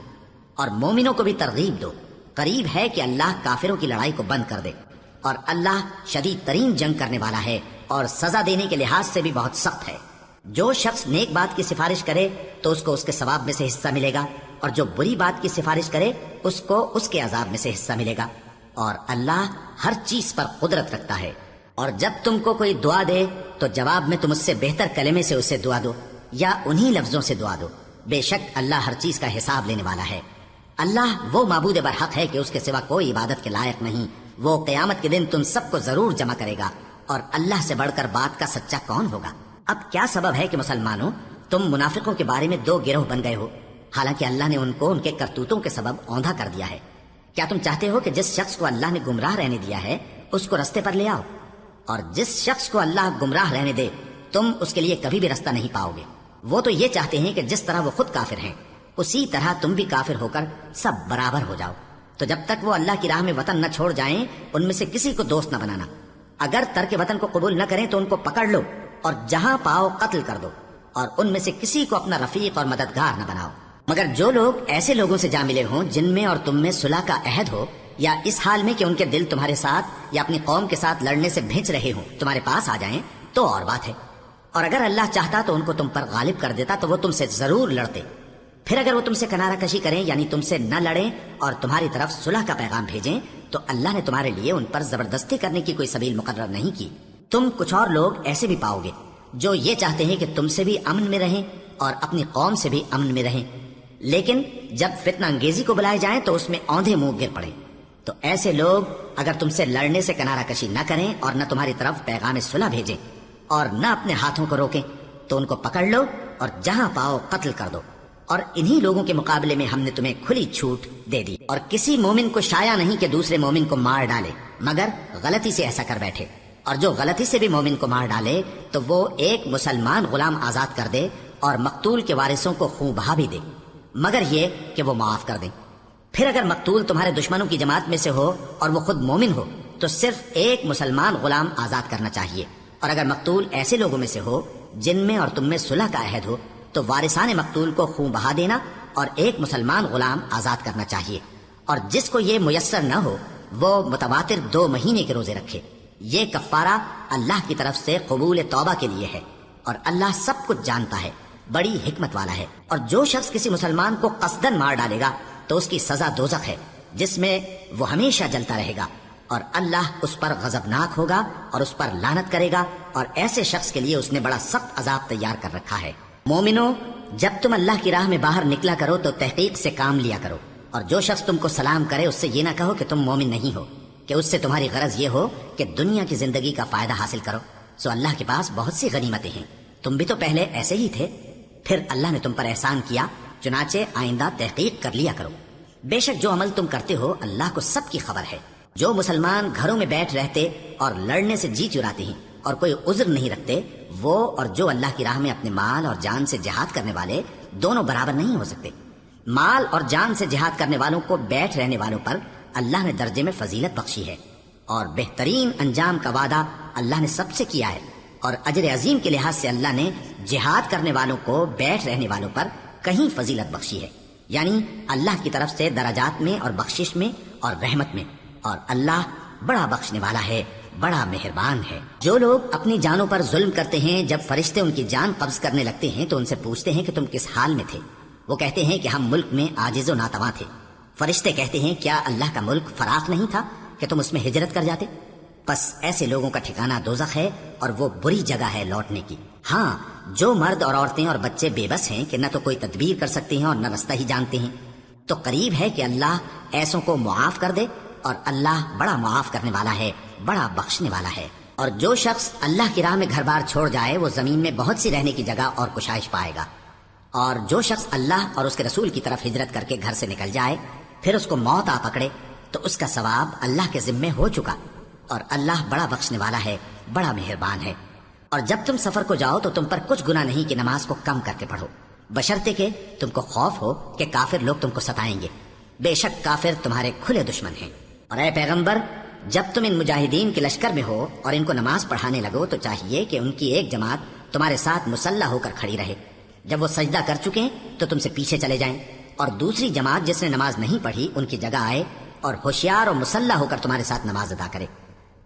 اور مومنوں کو بھی ترغیب دو، قریب ہے کہ اللہ کافروں کی لڑائی کو بند کر دے، اور اللہ شدید ترین جنگ کرنے والا ہے اور سزا دینے کے لحاظ سے بھی بہت سخت ہے۔ جو شخص نیک بات کی سفارش کرے تو اس کو اس کے ثواب میں سے حصہ ملے گا، اور جو بری بات کی سفارش کرے اس کو اس کے عذاب میں سے حصہ ملے گا، اور اللہ ہر چیز پر قدرت رکھتا ہے۔ اور جب تم کو کوئی دعا دے تو جواب میں تم اس سے بہتر کلمے سے اسے دعا دو یا انہی لفظوں سے دعا دو، بے شک اللہ ہر چیز کا حساب لینے والا ہے۔ اللہ وہ معبود برحق ہے کہ اس کے سوا کوئی عبادت کے لائق نہیں، وہ قیامت کے دن تم سب کو ضرور جمع کرے گا، اور اللہ سے بڑھ کر بات کا سچا کون ہوگا؟ اب کیا سبب ہے کہ مسلمانوں تم منافقوں کے بارے میں دو گروہ بن گئے ہو، حالانکہ اللہ نے ان کو ان کے کرتوتوں کے سبب اوندھا کر دیا ہے؟ کیا تم چاہتے ہو کہ جس شخص کو اللہ نے گمراہ رہنے دیا ہے اس کو رستے پر لے آؤ، اور جس شخص کو اللہ گمراہ رہنے دے تم اس کے لیے کبھی بھی رستہ نہیں پاؤ گے؟ وہ تو یہ چاہتے ہیں کہ جس طرح وہ خود کافر ہیں اسی طرح تم بھی کافر ہو کر سب برابر ہو جاؤ۔ تو جب تک وہ اللہ کی راہ میں وطن نہ چھوڑ جائیں ان میں سے کسی کو دوست نہ بنانا، اگر ترک وطن کو قبول نہ کریں تو ان کو پکڑ لو اور جہاں پاؤ قتل کر دو، اور ان میں سے کسی کو اپنا رفیق اور مددگار نہ بناؤ، مگر جو لوگ ایسے لوگوں سے جا ملے ہوں جن میں اور تم میں صلح کا عہد ہو، یا اس حال میں کہ ان کے دل تمہارے ساتھ یا اپنی قوم کے ساتھ لڑنے سے بھنچ رہے ہوں تمہارے پاس آ جائیں تو اور بات ہے، اور اگر اللہ چاہتا تو ان کو تم پر غالب کر دیتا تو وہ تم سے ضرور لڑتے۔ پھر اگر وہ تم سے کنارہ کشی کریں یعنی تم سے نہ لڑیں اور تمہاری طرف صلح کا پیغام بھیجیں تو اللہ نے تمہارے لیے ان پر زبردستی کرنے کی کوئی سبیل مقرر نہیں کی۔ تم کچھ اور لوگ ایسے بھی پاؤ گے جو یہ چاہتے ہیں کہ تم سے بھی امن میں رہیں اور اپنی قوم سے بھی امن میں رہیں، لیکن جب فتنہ انگیزی کو بلائے جائیں تو اس میں اوندھے منہ گر پڑیں۔ تو ایسے لوگ اگر تم سے لڑنے سے کنارہ کشی نہ کریں اور نہ تمہاری طرف پیغام صلح بھیجیں اور نہ اپنے ہاتھوں کو روکیں تو ان کو پکڑ لو اور جہاں پاؤ قتل کر دو، اور انہی لوگوں کے مقابلے میں ہم نے تمہیں کھلی چھوٹ دے دی، اور کسی مومن کو شایع نہیں کہ دوسرے مومن کو مار ڈالے مگر غلطی سے ایسا کر بیٹھے، اور جو غلطی سے بھی مومن کو مار ڈالے تو وہ ایک مسلمان غلام آزاد کر دے اور مقتول کے وارثوں کو خون بہا بھی دے، مگر یہ کہ وہ معاف کر دیں۔ پھر اگر مقتول تمہارے دشمنوں کی جماعت میں سے ہو اور وہ خود مومن ہو تو صرف ایک مسلمان غلام آزاد کرنا چاہیے، اور اگر مقتول ایسے لوگوں میں سے ہو جن میں اور تم میں صلح کا عہد ہو تو وارثان مقتول کو خون بہا دینا اور ایک مسلمان غلام آزاد کرنا چاہیے، اور جس کو یہ میسر نہ ہو وہ متواتر 2 مہینے کے روزے رکھے۔ یہ کفارہ اللہ کی طرف سے قبول توبہ کے لیے ہے، اور اللہ سب کچھ جانتا ہے، بڑی حکمت والا ہے۔ اور جو شخص کسی مسلمان کو قصدن مار ڈالے گا تو اس کی سزا دوزخ ہے جس میں وہ ہمیشہ جلتا رہے گا، اور اللہ اس پر غضبناک ہوگا اور اس پر لعنت کرے گا، اور ایسے شخص کے لیے اس نے بڑا سخت عذاب تیار کر رکھا ہے۔ مومنو، جب تم اللہ کی راہ میں باہر نکلا کرو تو تحقیق سے کام لیا کرو، اور جو شخص تم کو سلام کرے اس سے یہ نہ کہو کہ تم مومن نہیں ہو، کہ اس سے تمہاری غرض یہ ہو کہ دنیا کی زندگی کا فائدہ حاصل کرو۔ سو اللہ کے پاس بہت سی غنیمتیں ہیں، تم بھی تو پہلے ایسے ہی تھے، پھر اللہ نے تم پر احسان کیا، چنانچہ آئندہ تحقیق کر لیا کرو۔ بے شک جو عمل تم کرتے ہو اللہ کو سب کی خبر ہے۔ جو مسلمان گھروں میں بیٹھ رہتے اور لڑنے سے جی چراتے ہیں اور کوئی عذر نہیں رکھتے، وہ اور جو اللہ کی راہ میں اپنے مال اور جان سے جہاد کرنے والے دونوں برابر نہیں ہو سکتے۔ مال اور جان سے جہاد کرنے والوں کو بیٹھ رہنے والوں پر اللہ نے درجے میں فضیلت بخشی ہے، اور بہترین انجام کا وعدہ اللہ نے سب سے کیا ہے، اور اجر عظیم کے لحاظ سے اللہ نے جہاد کرنے والوں کو بیٹھ رہنے والوں پر کہیں فضیلت بخشی ہے، یعنی اللہ کی طرف سے درجات میں اور بخشش میں اور رحمت میں، اور اللہ بڑا بخشنے والا ہے، بڑا مہربان ہے۔ جو لوگ اپنی جانوں پر ظلم کرتے ہیں جب فرشتے ان کی جان قبض کرنے لگتے ہیں تو ان سے پوچھتے ہیں کہ تم کس حال میں تھے؟ وہ کہتے ہیں کہ ہم ملک میں عاجز و ناتواں تھے۔ فرشتے کہتے ہیں کیا اللہ کا ملک فراخ نہیں تھا کہ تم اس میں ہجرت کر جاتے؟ بس ایسے لوگوں کا ٹھکانہ دوزخ ہے اور وہ بری جگہ ہے لوٹنے کی۔ ہاں، جو مرد اور عورتیں اور بچے بے بس ہیں کہ نہ تو کوئی تدبیر کر سکتے ہیں اور نہ رستہ ہی جانتے ہیں، تو قریب ہے کہ اللہ ایسوں کو معاف کر دے، اور اللہ بڑا معاف کرنے والا ہے، بڑا بخشنے والا ہے۔ اور جو شخص اللہ کی راہ میں گھر بار چھوڑ جائے وہ زمین میں بہت سی رہنے کی جگہ اور کشائش پائے گا، اور جو شخص اللہ اور اس کے رسول کی طرف ہجرت کر کے گھر سے نکل جائے پھر اس کو موت آ پکڑے تو اس کا ثواب اللہ کے ذمے ہو چکا، اور اللہ بڑا بخشنے والا ہے، بڑا مہربان ہے۔ اور جب تم سفر کو جاؤ تو تم پر کچھ گناہ نہیں کہ نماز کو کم کر کے پڑھو، بشرطے کہ تم کو خوف ہو کہ کافر لوگ تم کو ستائیں گے، بے شک کافر تمہارے کھلے دشمن ہیں۔ اور اے پیغمبر، جب تم ان مجاہدین کے لشکر میں ہو اور ان کو نماز پڑھانے لگو تو چاہیے کہ ان کی ایک جماعت تمہارے ساتھ مسلح ہو کر کھڑی رہے، جب وہ سجدہ کر چکے تو تم سے پیچھے چلے جائیں، اور دوسری جماعت جس نے نماز نہیں پڑھی ان کی جگہ آئے اور ہوشیار اور مسلح ہو کر تمہارے ساتھ نماز ادا کرے۔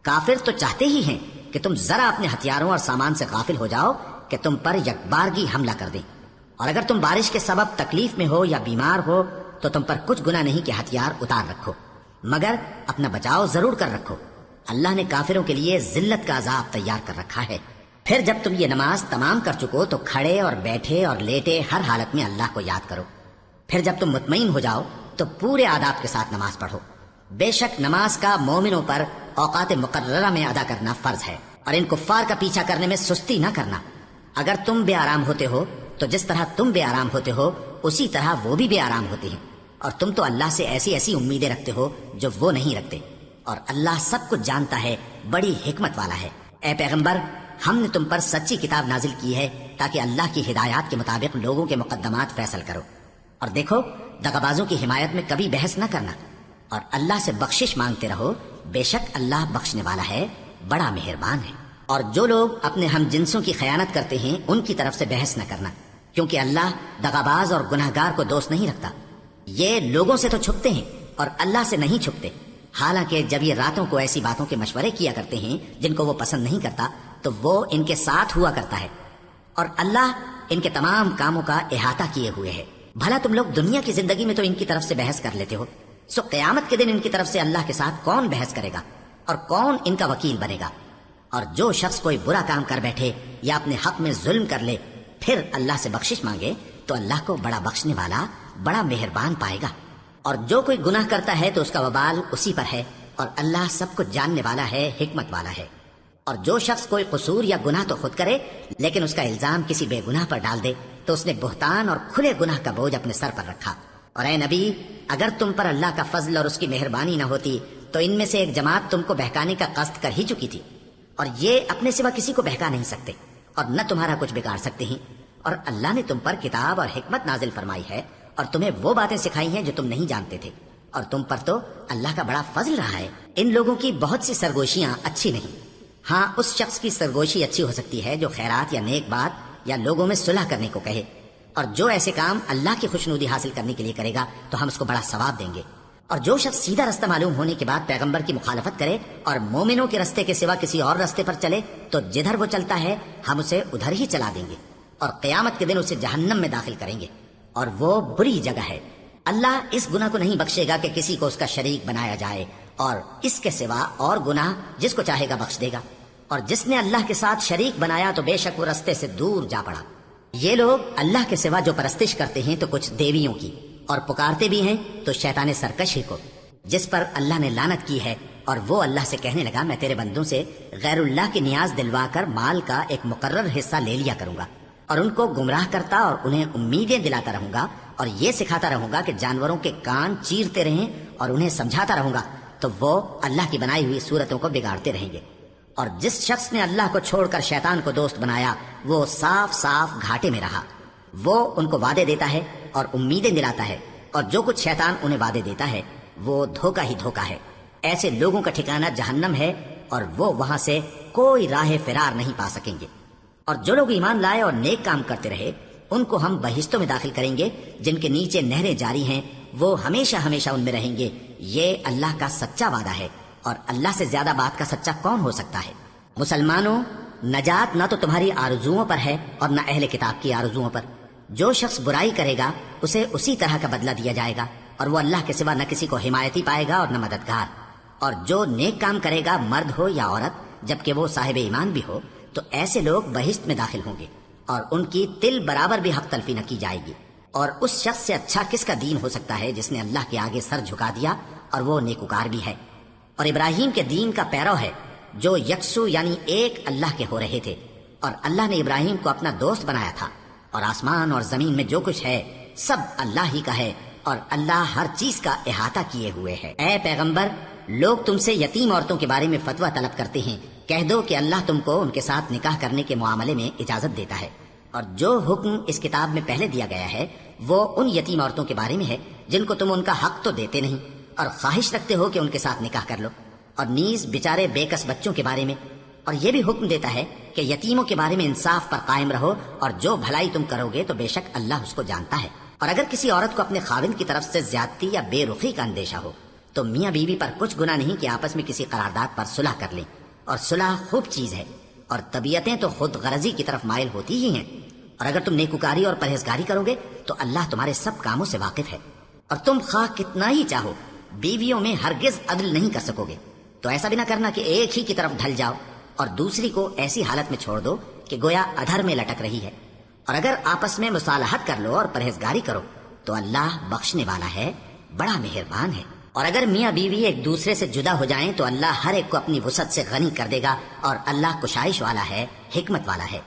کافر تو چاہتے ہی ہیں کہ تم ذرا اپنے ہتھیاروں اور سامان سے غافل ہو جاؤ کہ تم پر یکبارگی حملہ کر دیں، اور اگر تم بارش کے سبب تکلیف میں ہو یا بیمار ہو تو تم پر کچھ گناہ نہیں کہ ہتھیار اتار رکھو، مگر اپنا بچاؤ ضرور کر رکھو، اللہ نے کافروں کے لیے ذلت کا عذاب تیار کر رکھا ہے۔ پھر جب تم یہ نماز تمام کر چکو تو کھڑے اور بیٹھے اور لیٹے ہر حالت میں اللہ کو یاد کرو، پھر جب تم مطمئن ہو جاؤ تو پورے آداب کے ساتھ نماز پڑھو۔ بے شک نماز کا مومنوں پر اوقات مقررہ میں ادا کرنا فرض ہے، اور ان کفار کا پیچھا کرنے میں سستی نہ کرنا۔ اگر تم بے آرام ہوتے ہو تو جس طرح تم بے آرام ہوتے ہو اسی طرح وہ بھی بے آرام ہوتے ہیں، اور تم تو اللہ سے ایسی ایسی امیدیں رکھتے ہو جو وہ نہیں رکھتے، اور اللہ سب کچھ جانتا ہے، بڑی حکمت والا ہے۔ اے پیغمبر، ہم نے تم پر سچی کتاب نازل کی ہے تاکہ اللہ کی ہدایات کے مطابق لوگوں کے مقدمات فیصل کرو، اور دیکھو دغابازوں کی حمایت میں کبھی بحث نہ کرنا، اور اللہ سے بخشش مانگتے رہو، بے شک اللہ بخشنے والا ہے، بڑا مہربان ہے۔ اور جو لوگ اپنے ہم جنسوں کی خیانت کرتے ہیں ان کی طرف سے بحث نہ کرنا، کیونکہ اللہ دغاباز اور گناہگار کو دوست نہیں رکھتا۔ یہ لوگوں سے تو چھپتے ہیں اور اللہ سے نہیں چھپتے، حالانکہ جب یہ راتوں کو ایسی باتوں کے مشورے کیا کرتے ہیں جن کو وہ پسند نہیں کرتا تو وہ ان کے ساتھ ہوا کرتا ہے، اور اللہ ان کے تمام کاموں کا احاطہ کیے ہوئے ہے۔ بھلا تم لوگ دنیا کی زندگی میں تو ان کی طرف سے بحث کر لیتے ہو، سو قیامت کے دن ان کی طرف سے اللہ کے ساتھ کون بحث کرے گا اور کون ان کا وکیل بنے گا؟ اور جو شخص کوئی برا کام کر بیٹھے یا اپنے حق میں ظلم کر لے پھر اللہ سے بخشش مانگے تو اللہ کو بڑا بخشنے والا، بڑا مہربان پائے گا۔ اور جو کوئی گناہ کرتا ہے تو اس کا وبال اسی پر ہے، اور اللہ سب کچھ جاننے والا ہے، حکمت والا ہے۔ اور جو شخص کوئی قصور یا گناہ تو خود کرے لیکن اس کا الزام کسی بے گناہ پر ڈال دے تو اس نے بہتان اور کھلے گناہ کا بوجھ اپنے سر پر رکھا۔ اور اے نبی، اگر تم پر اللہ کا فضل اور اس کی مہربانی نہ ہوتی تو ان میں سے ایک جماعت تم کو بہکانے کا قصد کر ہی چکی تھی، اور یہ اپنے سوا کسی کو بہکا نہیں سکتے اور نہ تمہارا کچھ بگاڑ سکتے ہیں۔ اور اللہ نے تم پر کتاب اور حکمت نازل فرمائی ہے اور تمہیں وہ باتیں سکھائی ہیں جو تم نہیں جانتے تھے، اور تم پر تو اللہ کا بڑا فضل رہا ہے۔ ان لوگوں کی بہت سی سرگوشیاں اچھی نہیں، ہاں اس شخص کی سرگوشی اچھی ہو سکتی ہے جو خیرات یا نیک بات یا لوگوں میں صلح کرنے کو کہے، اور جو ایسے کام اللہ کی خوشنودی حاصل کرنے کے لیے کرے گا تو ہم اس کو بڑا ثواب دیں گے۔ اور جو شخص سیدھا رستہ معلوم ہونے کے بعد پیغمبر کی مخالفت کرے اور مومنوں کے رستے کے سوا کسی اور رستے پر چلے تو جدھر وہ چلتا ہے ہم اسے ادھر ہی چلا دیں گے، اور قیامت کے دن اسے جہنم میں داخل کریں گے، اور وہ بری جگہ ہے۔ اللہ اس گناہ کو نہیں بخشے گا کہ کسی کو اس کا شریک بنایا جائے، اور اس کے سوا اور گناہ جس کو چاہے گا بخش دے گا، اور جس نے اللہ کے ساتھ شریک بنایا تو بے شک وہ رستے سے دور جا پڑا۔ یہ لوگ اللہ کے سوا جو پرستش کرتے ہیں تو کچھ دیویوں کی، اور پکارتے بھی ہیں تو شیطان سرکش ہی کو، جس پر اللہ نے لعنت کی ہے۔ اور وہ اللہ سے کہنے لگا میں تیرے بندوں سے غیر اللہ کی نیاز دلوا کر مال کا ایک مقرر حصہ لے لیا کروں گا، اور ان کو گمراہ کرتا اور انہیں امیدیں دلاتا رہوں گا، اور یہ سکھاتا رہوں گا کہ جانوروں کے کان چیرتے رہیں، اور انہیں سمجھاتا رہوں گا تو وہ اللہ کی بنائی ہوئی صورتوں کو بگاڑتے رہیں گے۔ اور جس شخص نے اللہ کو چھوڑ کر شیطان کو دوست بنایا وہ صاف صاف گھاٹے میں رہا۔ وہ ان کو وعدے دیتا ہے اور امیدیں دلاتا ہے، اور جو کچھ شیطان انہیں وعدے دیتا ہے وہ دھوکہ ہی دھوکہ ہے۔ ایسے لوگوں کا ٹھکانہ جہنم ہے، اور وہ وہاں سے کوئی راہ فرار نہیں پا سکیں گے۔ اور جو لوگ ایمان لائے اور نیک کام کرتے رہے ان کو ہم بہشتوں میں داخل کریں گے جن کے نیچے نہریں جاری ہیں، وہ ہمیشہ ہمیشہ ان میں رہیں گے۔ یہ اللہ کا سچا وعدہ ہے، اور اللہ سے زیادہ بات کا سچا کون ہو سکتا ہے؟ مسلمانوں، نجات نہ تو تمہاری آرزوؤں پر ہے اور نہ اہل کتاب کی آرزوؤں پر۔ جو شخص برائی کرے گا اسے اسی طرح کا بدلہ دیا جائے گا، اور وہ اللہ کے سوا نہ کسی کو حمایتی پائے گا اور نہ مددگار۔ اور جو نیک کام کرے گا مرد ہو یا عورت جبکہ وہ صاحب ایمان بھی ہو تو ایسے لوگ بہشت میں داخل ہوں گے، اور ان کی تل برابر بھی حق تلفی نہ کی جائے گی۔ اور اس شخص سے اچھا کس کا دین ہو سکتا ہے جس نے اللہ کے آگے سر جھکا دیا اور وہ نیکوکار بھی ہے، اور ابراہیم کے دین کا پیرو ہے جو یکسو یعنی ایک اللہ کے ہو رہے تھے، اور اللہ نے ابراہیم کو اپنا دوست بنایا تھا، اور آسمان اور زمین میں جو کچھ ہے سب اللہ ہی کا ہے، اور اللہ ہر چیز کا احاطہ کیے ہوئے ہے۔ اے پیغمبر، لوگ تم سے یتیم عورتوں کے بارے میں فتویٰ طلب کرتے ہیں، کہہ دو کہ اللہ تم کو ان کے ساتھ نکاح کرنے کے معاملے میں اجازت دیتا ہے، اور جو حکم اس کتاب میں پہلے دیا گیا ہے وہ ان یتیم عورتوں کے بارے میں ہے جن کو تم ان کا حق تو دیتے نہیں اور خواہش رکھتے ہو کہ ان کے ساتھ نکاح کر لو، اور نیز بیچارے بے کس بچوں کے بارے میں، اور یہ بھی حکم دیتا ہے کہ یتیموں کے بارے میں انصاف پر قائم رہو، اور جو بھلائی تم کرو گے تو بے شک اللہ اس کو جانتا ہے۔ اور اگر کسی عورت کو اپنے خاوند کی طرف سے زیادتی یا بے رخی کا اندیشہ ہو تو میاں بیوی پر کچھ گناہ نہیں کہ آپس میں کسی قرارداد پر صلح کر لیں، اور صلح خوب چیز ہے، اور طبیعتیں تو خود غرضی کی طرف مائل ہوتی ہی ہیں، اور اگر تم نیکوکاری اور پرہیزگاری کرو گے تو اللہ تمہارے سب کاموں سے واقف ہے، اور تم خواہ کتنا ہی چاہو بیویوں میں ہرگز عدل نہیں کر سکو گے، تو ایسا بھی نہ کرنا کہ ایک ہی کی طرف ڈھل جاؤ اور دوسری کو ایسی حالت میں چھوڑ دو کہ گویا ادھر میں لٹک رہی ہے، اور اگر آپس میں مصالحت کر لو اور پرہیزگاری کرو تو اللہ بخشنے والا ہے، بڑا مہربان ہے۔ اور اگر میاں بیوی ایک دوسرے سے جدا ہو جائیں تو اللہ ہر ایک کو اپنی وسعت سے غنی کر دے گا، اور اللہ کشائش والا ہے، حکمت والا ہے،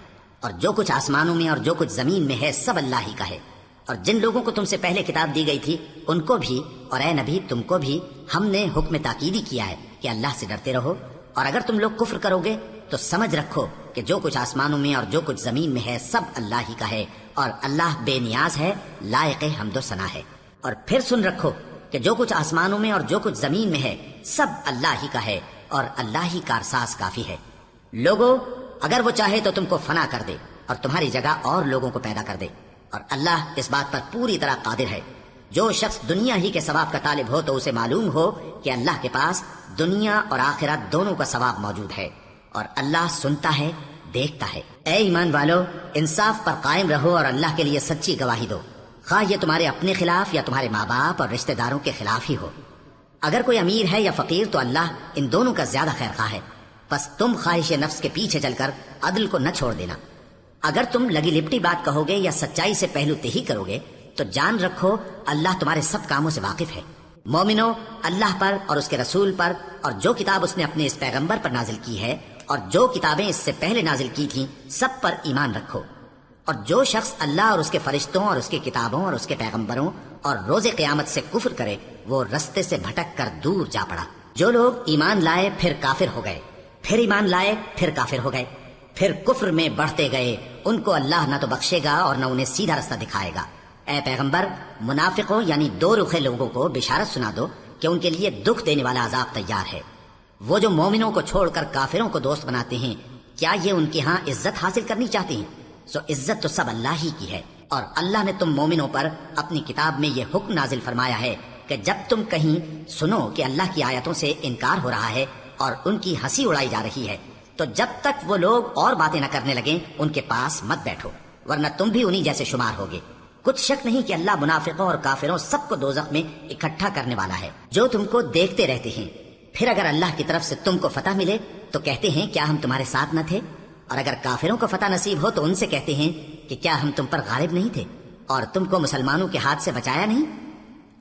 اور جو کچھ آسمانوں میں اور جو کچھ زمین میں ہے سب اللہ ہی کا ہے۔ اور جن لوگوں کو تم سے پہلے کتاب دی گئی تھی ان کو بھی اور اے نبی تم کو بھی ہم نے حکم تاکیدی کیا ہے کہ اللہ سے ڈرتے رہو، اور اگر تم لوگ کفر کرو گے تو سمجھ رکھو کہ جو کچھ آسمانوں میں اور جو کچھ زمین میں ہے سب اللہ ہی کا ہے، اور اللہ بے نیاز ہے، لائق حمد و ثنا ہے۔ اور پھر سن رکھو کہ جو کچھ آسمانوں میں اور جو کچھ زمین میں ہے سب اللہ ہی کا ہے، اور اللہ ہی کارساز کافی ہے۔ لوگو، اگر وہ چاہے تو تم کو فنا کر دے اور تمہاری جگہ اور لوگوں کو پیدا کر دے، اور اللہ اس بات پر پوری طرح قادر ہے۔ جو شخص دنیا ہی کے ثواب کا طالب ہو تو اسے معلوم ہو کہ اللہ کے پاس دنیا اور آخرت دونوں کا ثواب موجود ہے، اور اللہ سنتا ہے، دیکھتا ہے۔ اے ایمان والو، انصاف پر قائم رہو اور اللہ کے لیے سچی گواہی دو، خواہ یہ تمہارے اپنے خلاف یا تمہارے ماں باپ اور رشتہ داروں کے خلاف ہی ہو۔ اگر کوئی امیر ہے یا فقیر تو اللہ ان دونوں کا زیادہ خیر خواہ ہے، بس تم خواہش نفس کے پیچھے چل کر عدل کو نہ چھوڑ دینا۔ اگر تم لگی لپٹی بات کہو گے یا سچائی سے پہلو تہی کرو گے تو جان رکھو اللہ تمہارے سب کاموں سے واقف ہے۔ مومنو، اللہ پر اور اس کے رسول پر اور جو کتاب اس نے اپنے اس پیغمبر پر نازل کی ہے اور جو کتابیں اس سے پہلے نازل کی تھیں سب پر ایمان رکھو، اور جو شخص اللہ اور اس کے فرشتوں اور اس کی کتابوں اور اس کے پیغمبروں اور روز قیامت سے کفر کرے وہ رستے سے بھٹک کر دور جا پڑا۔ جو لوگ ایمان لائے پھر کافر ہو گئے، پھر ایمان لائے پھر کافر ہو گئے، پھر کفر میں بڑھتے گئے، ان کو اللہ نہ تو بخشے گا اور نہ انہیں سیدھا رستہ دکھائے گا۔ اے پیغمبر، منافقوں یعنی دو رخے لوگوں کو بشارت سنا دو کہ ان کے لیے دکھ دینے والا عذاب تیار ہے۔ وہ جو مومنوں کو چھوڑ کر کافروں کو دوست بناتے ہیں، کیا یہ ان کے ہاں عزت حاصل کرنی چاہتے ہیں؟ سو عزت تو سب اللہ ہی کی ہے، اور اللہ نے تم مومنوں پر اپنی کتاب میں یہ حکم نازل فرمایا ہے کہ جب تم کہیں سنو کہ اللہ کی آیتوں سے انکار ہو رہا ہے اور ان کی ہنسی اڑائی جا رہی ہے تو جب تک وہ لوگ اور باتیں نہ کرنے لگیں ان کے پاس مت بیٹھو، ورنہ تم بھی انہی جیسے شمار ہوگے۔ کچھ شک نہیں کہ اللہ منافقوں اور کافروں سب کو دوزخ میں اکٹھا کرنے والا ہے جو تم کو دیکھتے رہتے ہیں۔ پھر اگر اللہ کی طرف سے تم کو فتح ملے تو کہتے ہیں کیا ہم تمہارے ساتھ نہ تھے، اور اگر کافروں کو فتح نصیب ہو تو ان سے کہتے ہیں کہ کیا ہم تم پر غالب نہیں تھے اور تم کو مسلمانوں کے ہاتھ سے بچایا نہیں۔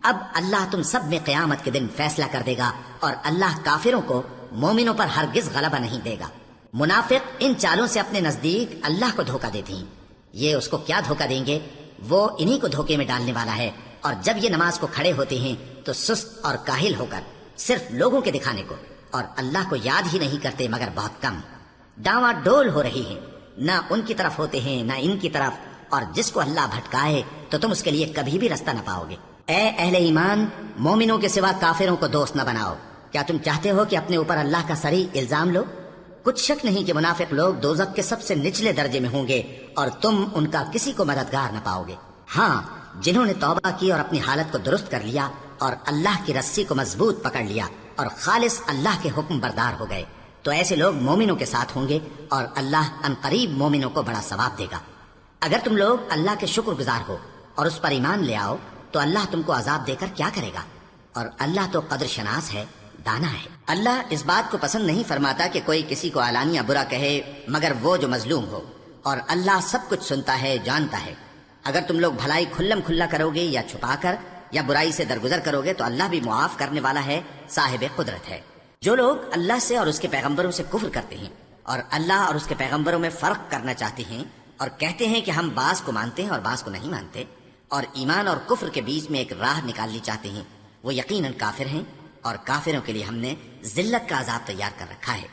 اب اللہ تم سب میں قیامت کے دن فیصلہ کر دے گا، اور اللہ کافروں کو مومنوں پر ہرگز غلبہ نہیں دے گا۔ منافق ان چالوں سے اپنے نزدیک اللہ کو دھوکہ دیتے ہیں، یہ اس کو کیا دھوکہ دیں گے، وہ انہی کو دھوکے میں ڈالنے والا ہے۔ اور جب یہ نماز کو کھڑے ہوتے ہیں تو سست اور کاہل ہو کر صرف لوگوں کے دکھانے کو، اور اللہ کو یاد ہی نہیں کرتے مگر بہت کم۔ ڈاواں ڈول ہو رہی ہیں، نہ ان کی طرف ہوتے ہیں نہ ان کی طرف، اور جس کو اللہ بھٹکائے تو تم اس کے لیے کبھی بھی رستہ نہ پاؤ گے۔ اے اہل ایمان، مومنوں کے سوا کافروں کو دوست نہ بناؤ۔ کیا تم چاہتے ہو کہ اپنے اوپر اللہ کا صریح الزام لو؟ کچھ شک نہیں کہ منافق لوگ دوزخ کے سب سے نچلے درجے میں ہوں گے اور تم ان کا کسی کو مددگار نہ پاؤ گے۔ ہاں، جنہوں نے توبہ کی اور اپنی حالت کو درست کر لیا اور اللہ کی رسی کو مضبوط پکڑ لیا اور خالص اللہ کے حکم بردار ہو گئے تو ایسے لوگ مومنوں کے ساتھ ہوں گے، اور اللہ عنقریب مومنوں کو بڑا ثواب دے گا۔ اگر تم لوگ اللہ کے شکر گزار ہو اور اس پر ایمان لے آؤ تو اللہ تم کو عذاب دے کر کیا کرے گا، اور اللہ تو قدر شناس ہے، دانا ہے۔ اللہ اس بات کو پسند نہیں فرماتا کہ کوئی کسی کو علانیہ برا کہے مگر وہ جو مظلوم ہو، اور اللہ سب کچھ سنتا ہے، جانتا ہے۔ اگر تم لوگ بھلائی کھلم کھلا کرو گے یا چھپا کر یا برائی سے درگزر کرو گے تو اللہ بھی معاف کرنے والا ہے، صاحب قدرت ہے۔ جو لوگ اللہ سے اور اس کے پیغمبروں سے کفر کرتے ہیں اور اللہ اور اس کے پیغمبروں میں فرق کرنا چاہتے ہیں اور کہتے ہیں کہ ہم بعض کو مانتے ہیں اور بعض کو نہیں مانتے، اور ایمان اور کفر کے بیچ میں ایک راہ نکالنی چاہتے ہیں، وہ یقیناً کافر ہیں، اور کافروں کے لیے ہم نے ذلت کا عذاب تیار کر رکھا ہے۔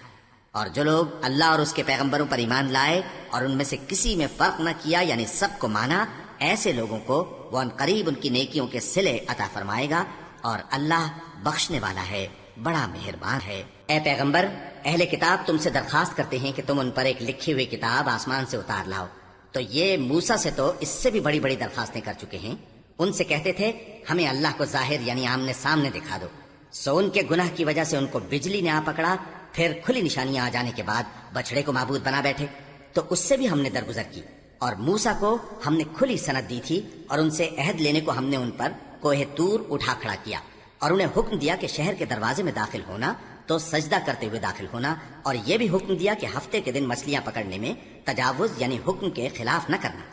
اور جو لوگ اللہ اور اس کے پیغمبروں پر ایمان لائے اور ان میں سے کسی میں فرق نہ کیا، یعنی سب کو مانا، ایسے لوگوں کو وہ عنقریب ان کی نیکیوں کے صلے عطا فرمائے گا، اور اللہ بخشنے والا ہے، بڑا مہربان ہے۔ اے پیغمبر، اہل کتاب تم سے درخواست کرتے ہیں کہ تم ان پر ایک لکھی ہوئی کتاب آسمان سے اتار لاؤ، تو یہ موسیٰ سے تو اس سے بھی بڑی بڑی درخواستیں کر چکے ہیں۔ ان سے کہتے تھے ہمیں اللہ کو ظاہر یعنی آمنے سامنے دکھا دو، سو ان کے گناہ کی وجہ سے ان کو بجلی نے آ پکڑا، پھر کھلی نشانیاں آ جانے کے بعد بچڑے کو معبود بنا بیٹھے، تو اس سے بھی ہم نے درگزر کی۔ اور موسیٰ کو ہم نے کھلی سند دی تھی، اور ان سے عہد لینے کو ہم نے ان پر کوہ طور اٹھا کھڑا کیا، اور انہیں حکم دیا کہ شہر کے دروازے میں داخل ہونا تو سجدہ کرتے ہوئے داخل ہونا، اور یہ بھی حکم دیا کہ ہفتے کے دن مچھلیاں پکڑنے میں تجاوز یعنی حکم کے خلاف نہ کرنا۔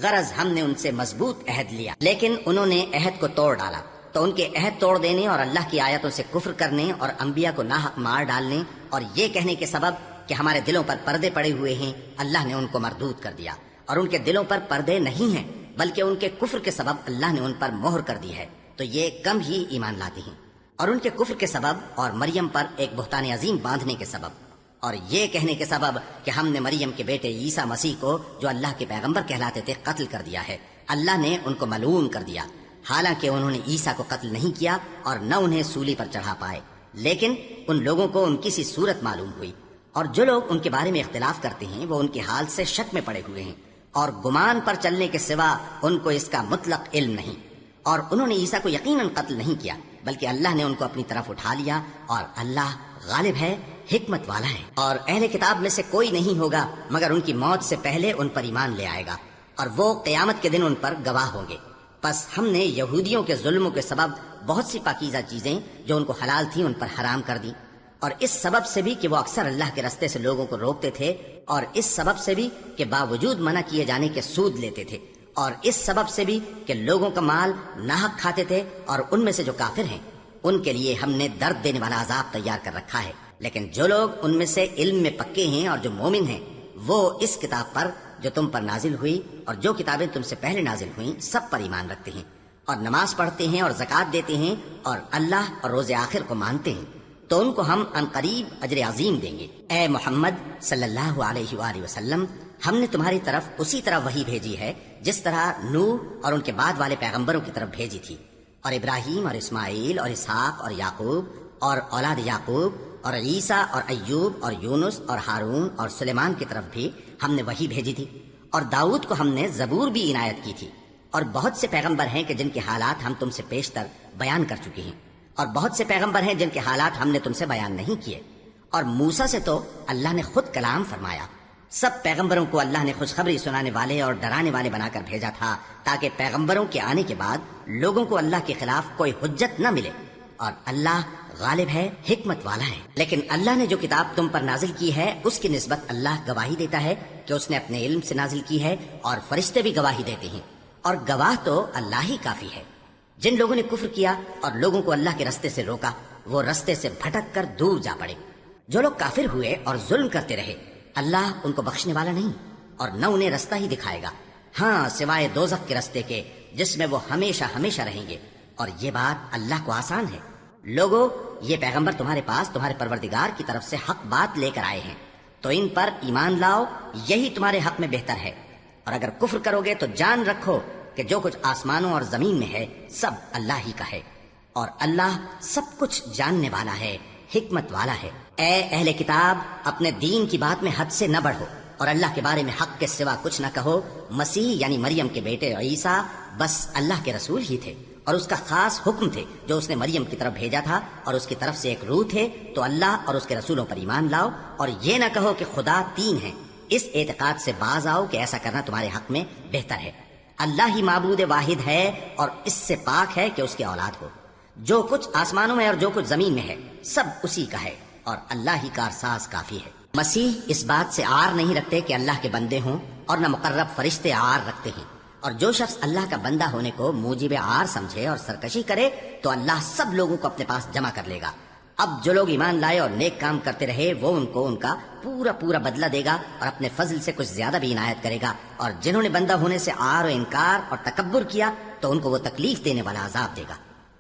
غرض ہم نے ان سے مضبوط عہد لیا، لیکن انہوں نے عہد کو توڑ ڈالا، تو ان کے عہد توڑ دینے اور اللہ کی آیتوں سے کفر کرنے اور انبیاء کو ناحق مار ڈالنے اور یہ کہنے کے سبب کہ ہمارے دلوں پر پردے پڑے ہوئے ہیں، اللہ نے ان کو مردود کر دیا، اور ان کے دلوں پر پردے نہیں ہیں بلکہ ان کے کفر کے سبب اللہ نے ان پر مہر کر دی ہے، تو یہ کم ہی ایمان لاتے ہیں۔ اور ان کے کفر کے سبب اور مریم پر ایک بہتان عظیم باندھنے کے سبب اور یہ کہنے کے سبب کہ ہم نے مریم کے بیٹے عیسیٰ مسیح کو جو اللہ کے پیغمبر کہلاتے تھے قتل کر دیا ہے، اللہ نے ان کو ملعون کر دیا، حالانکہ انہوں نے عیسیٰ کو قتل نہیں کیا اور نہ انہیں سولی پر چڑھا پائے، لیکن ان لوگوں کو ان کی سی صورت معلوم ہوئی، اور جو لوگ ان کے بارے میں اختلاف کرتے ہیں وہ ان کے حال سے شک میں پڑے ہوئے ہیں، اور گمان پر چلنے کے سوا ان کو اس کا مطلق علم نہیں، اور انہوں نے عیسیٰ کو یقیناً قتل نہیں کیا بلکہ اللہ نے ان کو اپنی طرف اٹھا لیا، اور اللہ غالب ہے، حکمت والا ہے۔ اور اہل کتاب میں سے کوئی نہیں ہوگا مگر ان کی موت سے پہلے ان پر ایمان لے آئے گا، اور وہ قیامت کے دن ان پر گواہ ہوں گے۔ پس ہم نے یہودیوں کے ظلموں کے سبب بہت سی پاکیزہ چیزیں جو ان کو حلال تھیں ان پر حرام کر دی، اور اس سبب سے بھی کہ وہ اکثر اللہ کے رستے سے لوگوں کو روکتے تھے، اور اس سبب سے بھی کہ باوجود منع کیے جانے کے سود لیتے تھے، اور اس سبب سے بھی کہ لوگوں کا مال ناحق کھاتے تھے، اور ان میں سے جو کافر ہیں ان کے لیے ہم نے درد دینے والا عذاب تیار کر رکھا ہے۔ لیکن جو لوگ ان میں سے علم میں پکے ہیں اور جو مومن ہیں وہ اس کتاب پر جو تم پر نازل ہوئی اور جو کتابیں تم سے پہلے نازل ہوئیں سب پر ایمان رکھتے ہیں، اور نماز پڑھتے ہیں اور زکوٰۃ دیتے ہیں اور اللہ اور روز آخر کو مانتے ہیں، تو ان کو ہم عنقریب اجر عظیم دیں گے۔ اے محمد صلی اللہ علیہ وآلہ وسلم، ہم نے تمہاری طرف اسی طرح وحی بھیجی ہے جس طرح نوح اور ان کے بعد والے پیغمبروں کی طرف بھیجی تھی، اور ابراہیم اور اسماعیل اور اسحاق اور یعقوب اور اولاد یعقوب اور عیسیٰ اور ایوب اور یونس اور ہارون اور سلیمان کی طرف بھی ہم نے وحی بھیجی تھی، اور داؤد کو ہم نے زبور بھی عنایت کی تھی، اور بہت سے پیغمبر ہیں کہ جن کے حالات ہم تم سے پیشتر بیان کر چکے ہیں، اور بہت سے پیغمبر ہیں جن کے حالات ہم نے تم سے بیان نہیں کیے، اور موسیٰ سے تو اللہ نے خود کلام فرمایا۔ سب پیغمبروں کو اللہ نے خوشخبری سنانے والے اور ڈرانے والے بنا کر بھیجا تھا تاکہ پیغمبروں کے آنے کے بعد لوگوں کو اللہ کے خلاف کوئی حجت نہ ملے، اور اللہ غالب ہے، حکمت والا ہے۔ لیکن اللہ نے جو کتاب تم پر نازل کی ہے اس کی نسبت اللہ گواہی دیتا ہے کہ اس نے اپنے علم سے نازل کی ہے، اور فرشتے بھی گواہی دیتے ہیں، اور گواہ تو اللہ ہی کافی ہے۔ جن لوگوں نے کفر کیا اور لوگوں کو اللہ کے رستے سے روکا وہ رستے سے بھٹک کر دور جا پڑے۔ جو لوگ کافر ہوئے اور ظلم کرتے رہے اللہ ان کو بخشنے والا نہیں اور نہ انہیں رستہ ہی دکھائے گا، ہاں سوائے دوزخ کے رستے کے جس میں وہ ہمیشہ ہمیشہ رہیں گے، اور یہ بات اللہ کو آسان ہے۔ لوگو، یہ پیغمبر تمہارے پاس تمہارے پروردگار کی طرف سے حق بات لے کر آئے ہیں، تو ان پر ایمان لاؤ، یہی تمہارے حق میں بہتر ہے، اور اگر کفر کرو گے تو جان رکھو کہ جو کچھ آسمانوں اور زمین میں ہے سب اللہ ہی کا ہے، اور اللہ سب کچھ جاننے والا ہے، حکمت والا ہے۔ اے اہل کتاب، اپنے دین کی بات میں حد سے نہ بڑھو اور اللہ کے بارے میں حق کے سوا کچھ نہ کہو۔ مسیح یعنی مریم کے بیٹے عیسیٰ بس اللہ کے رسول ہی تھے اور اس کا خاص حکم تھے جو اس نے مریم کی طرف بھیجا تھا، اور اس کی طرف سے ایک روح تھے، تو اللہ اور اس کے رسولوں پر ایمان لاؤ، اور یہ نہ کہو کہ خدا تین ہیں، اس اعتقاد سے باز آؤ کہ ایسا کرنا تمہارے حق میں بہتر ہے۔ اللہ ہی معبود واحد ہے اور اس سے پاک ہے کہ اس کی اولاد ہو۔ جو کچھ آسمانوں میں اور جو کچھ زمین میں ہے سب اسی کا ہے، اور اللہ ہی کارساز کافی ہے۔ مسیح اس بات سے عار نہیں رکھتے کہ اللہ کے بندے ہوں، اور نہ مقرب فرشتے عار رکھتے ہیں، اور جو شخص اللہ کا بندہ ہونے کو موجب عار سمجھے اور سرکشی کرے تو اللہ سب لوگوں کو اپنے پاس جمع کر لے گا۔ اب جو لوگ ایمان لائے اور نیک کام کرتے رہے وہ ان کو ان کا پورا پورا بدلہ دے گا اور اپنے فضل سے کچھ زیادہ بھی عنایت کرے گا، اور جنہوں نے بندہ ہونے سے عار و انکار اور تکبر کیا تو ان کو وہ تکلیف دینے والا عذاب دے گا،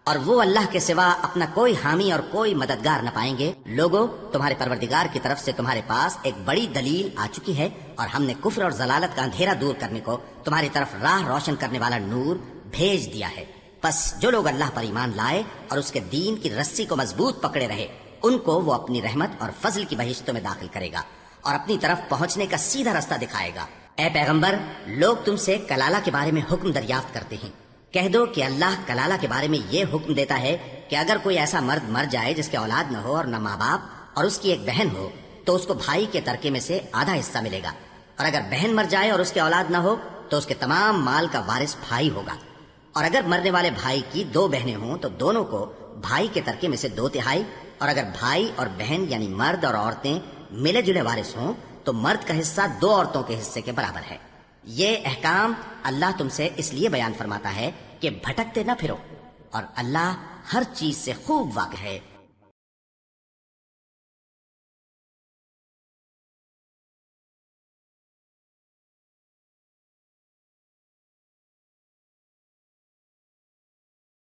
اور وہ اللہ کے سوا اپنا کوئی حامی اور کوئی مددگار نہ پائیں گے۔ لوگوں، تمہارے پروردگار کی طرف سے تمہارے پاس ایک بڑی دلیل آ چکی ہے، اور ہم نے کفر اور ضلالت کا اندھیرا دور کرنے کو تمہاری طرف راہ روشن کرنے والا نور بھیج دیا ہے۔ بس جو لوگ اللہ پر ایمان لائے اور اس کے دین کی رسی کو مضبوط پکڑے رہے ان کو وہ اپنی رحمت اور فضل کی بہشتوں میں داخل کرے گا اور اپنی طرف پہنچنے کا سیدھا راستہ دکھائے گا۔ اے پیغمبر، لوگ تم سے کلالہ کے بارے میں حکم دریافت کرتے ہیں، کہہ دو کہ اللہ کلالہ کے بارے میں یہ حکم دیتا ہے کہ اگر کوئی ایسا مرد مر جائے جس کے اولاد نہ ہو اور نہ ماں باپ اور اس کی ایک بہن ہو تو اس کو بھائی کے ترکے میں سے آدھا حصہ ملے گا، اور اگر بہن مر جائے اور اس کے اولاد نہ ہو تو اس کے تمام مال کا وارث بھائی ہوگا، اور اگر مرنے والے بھائی کی 2 بہنیں ہوں تو دونوں کو بھائی کے ترکے میں سے 2/3، اور اگر بھائی اور بہن یعنی مرد اور عورتیں ملے جلے وارث ہوں تو مرد کا حصہ 2 عورتوں کے حصے کے برابر ہے۔ یہ احکام اللہ تم سے اس لیے بیان فرماتا ہے کہ بھٹکتے نہ پھرو، اور اللہ ہر چیز سے خوب واقف ہے۔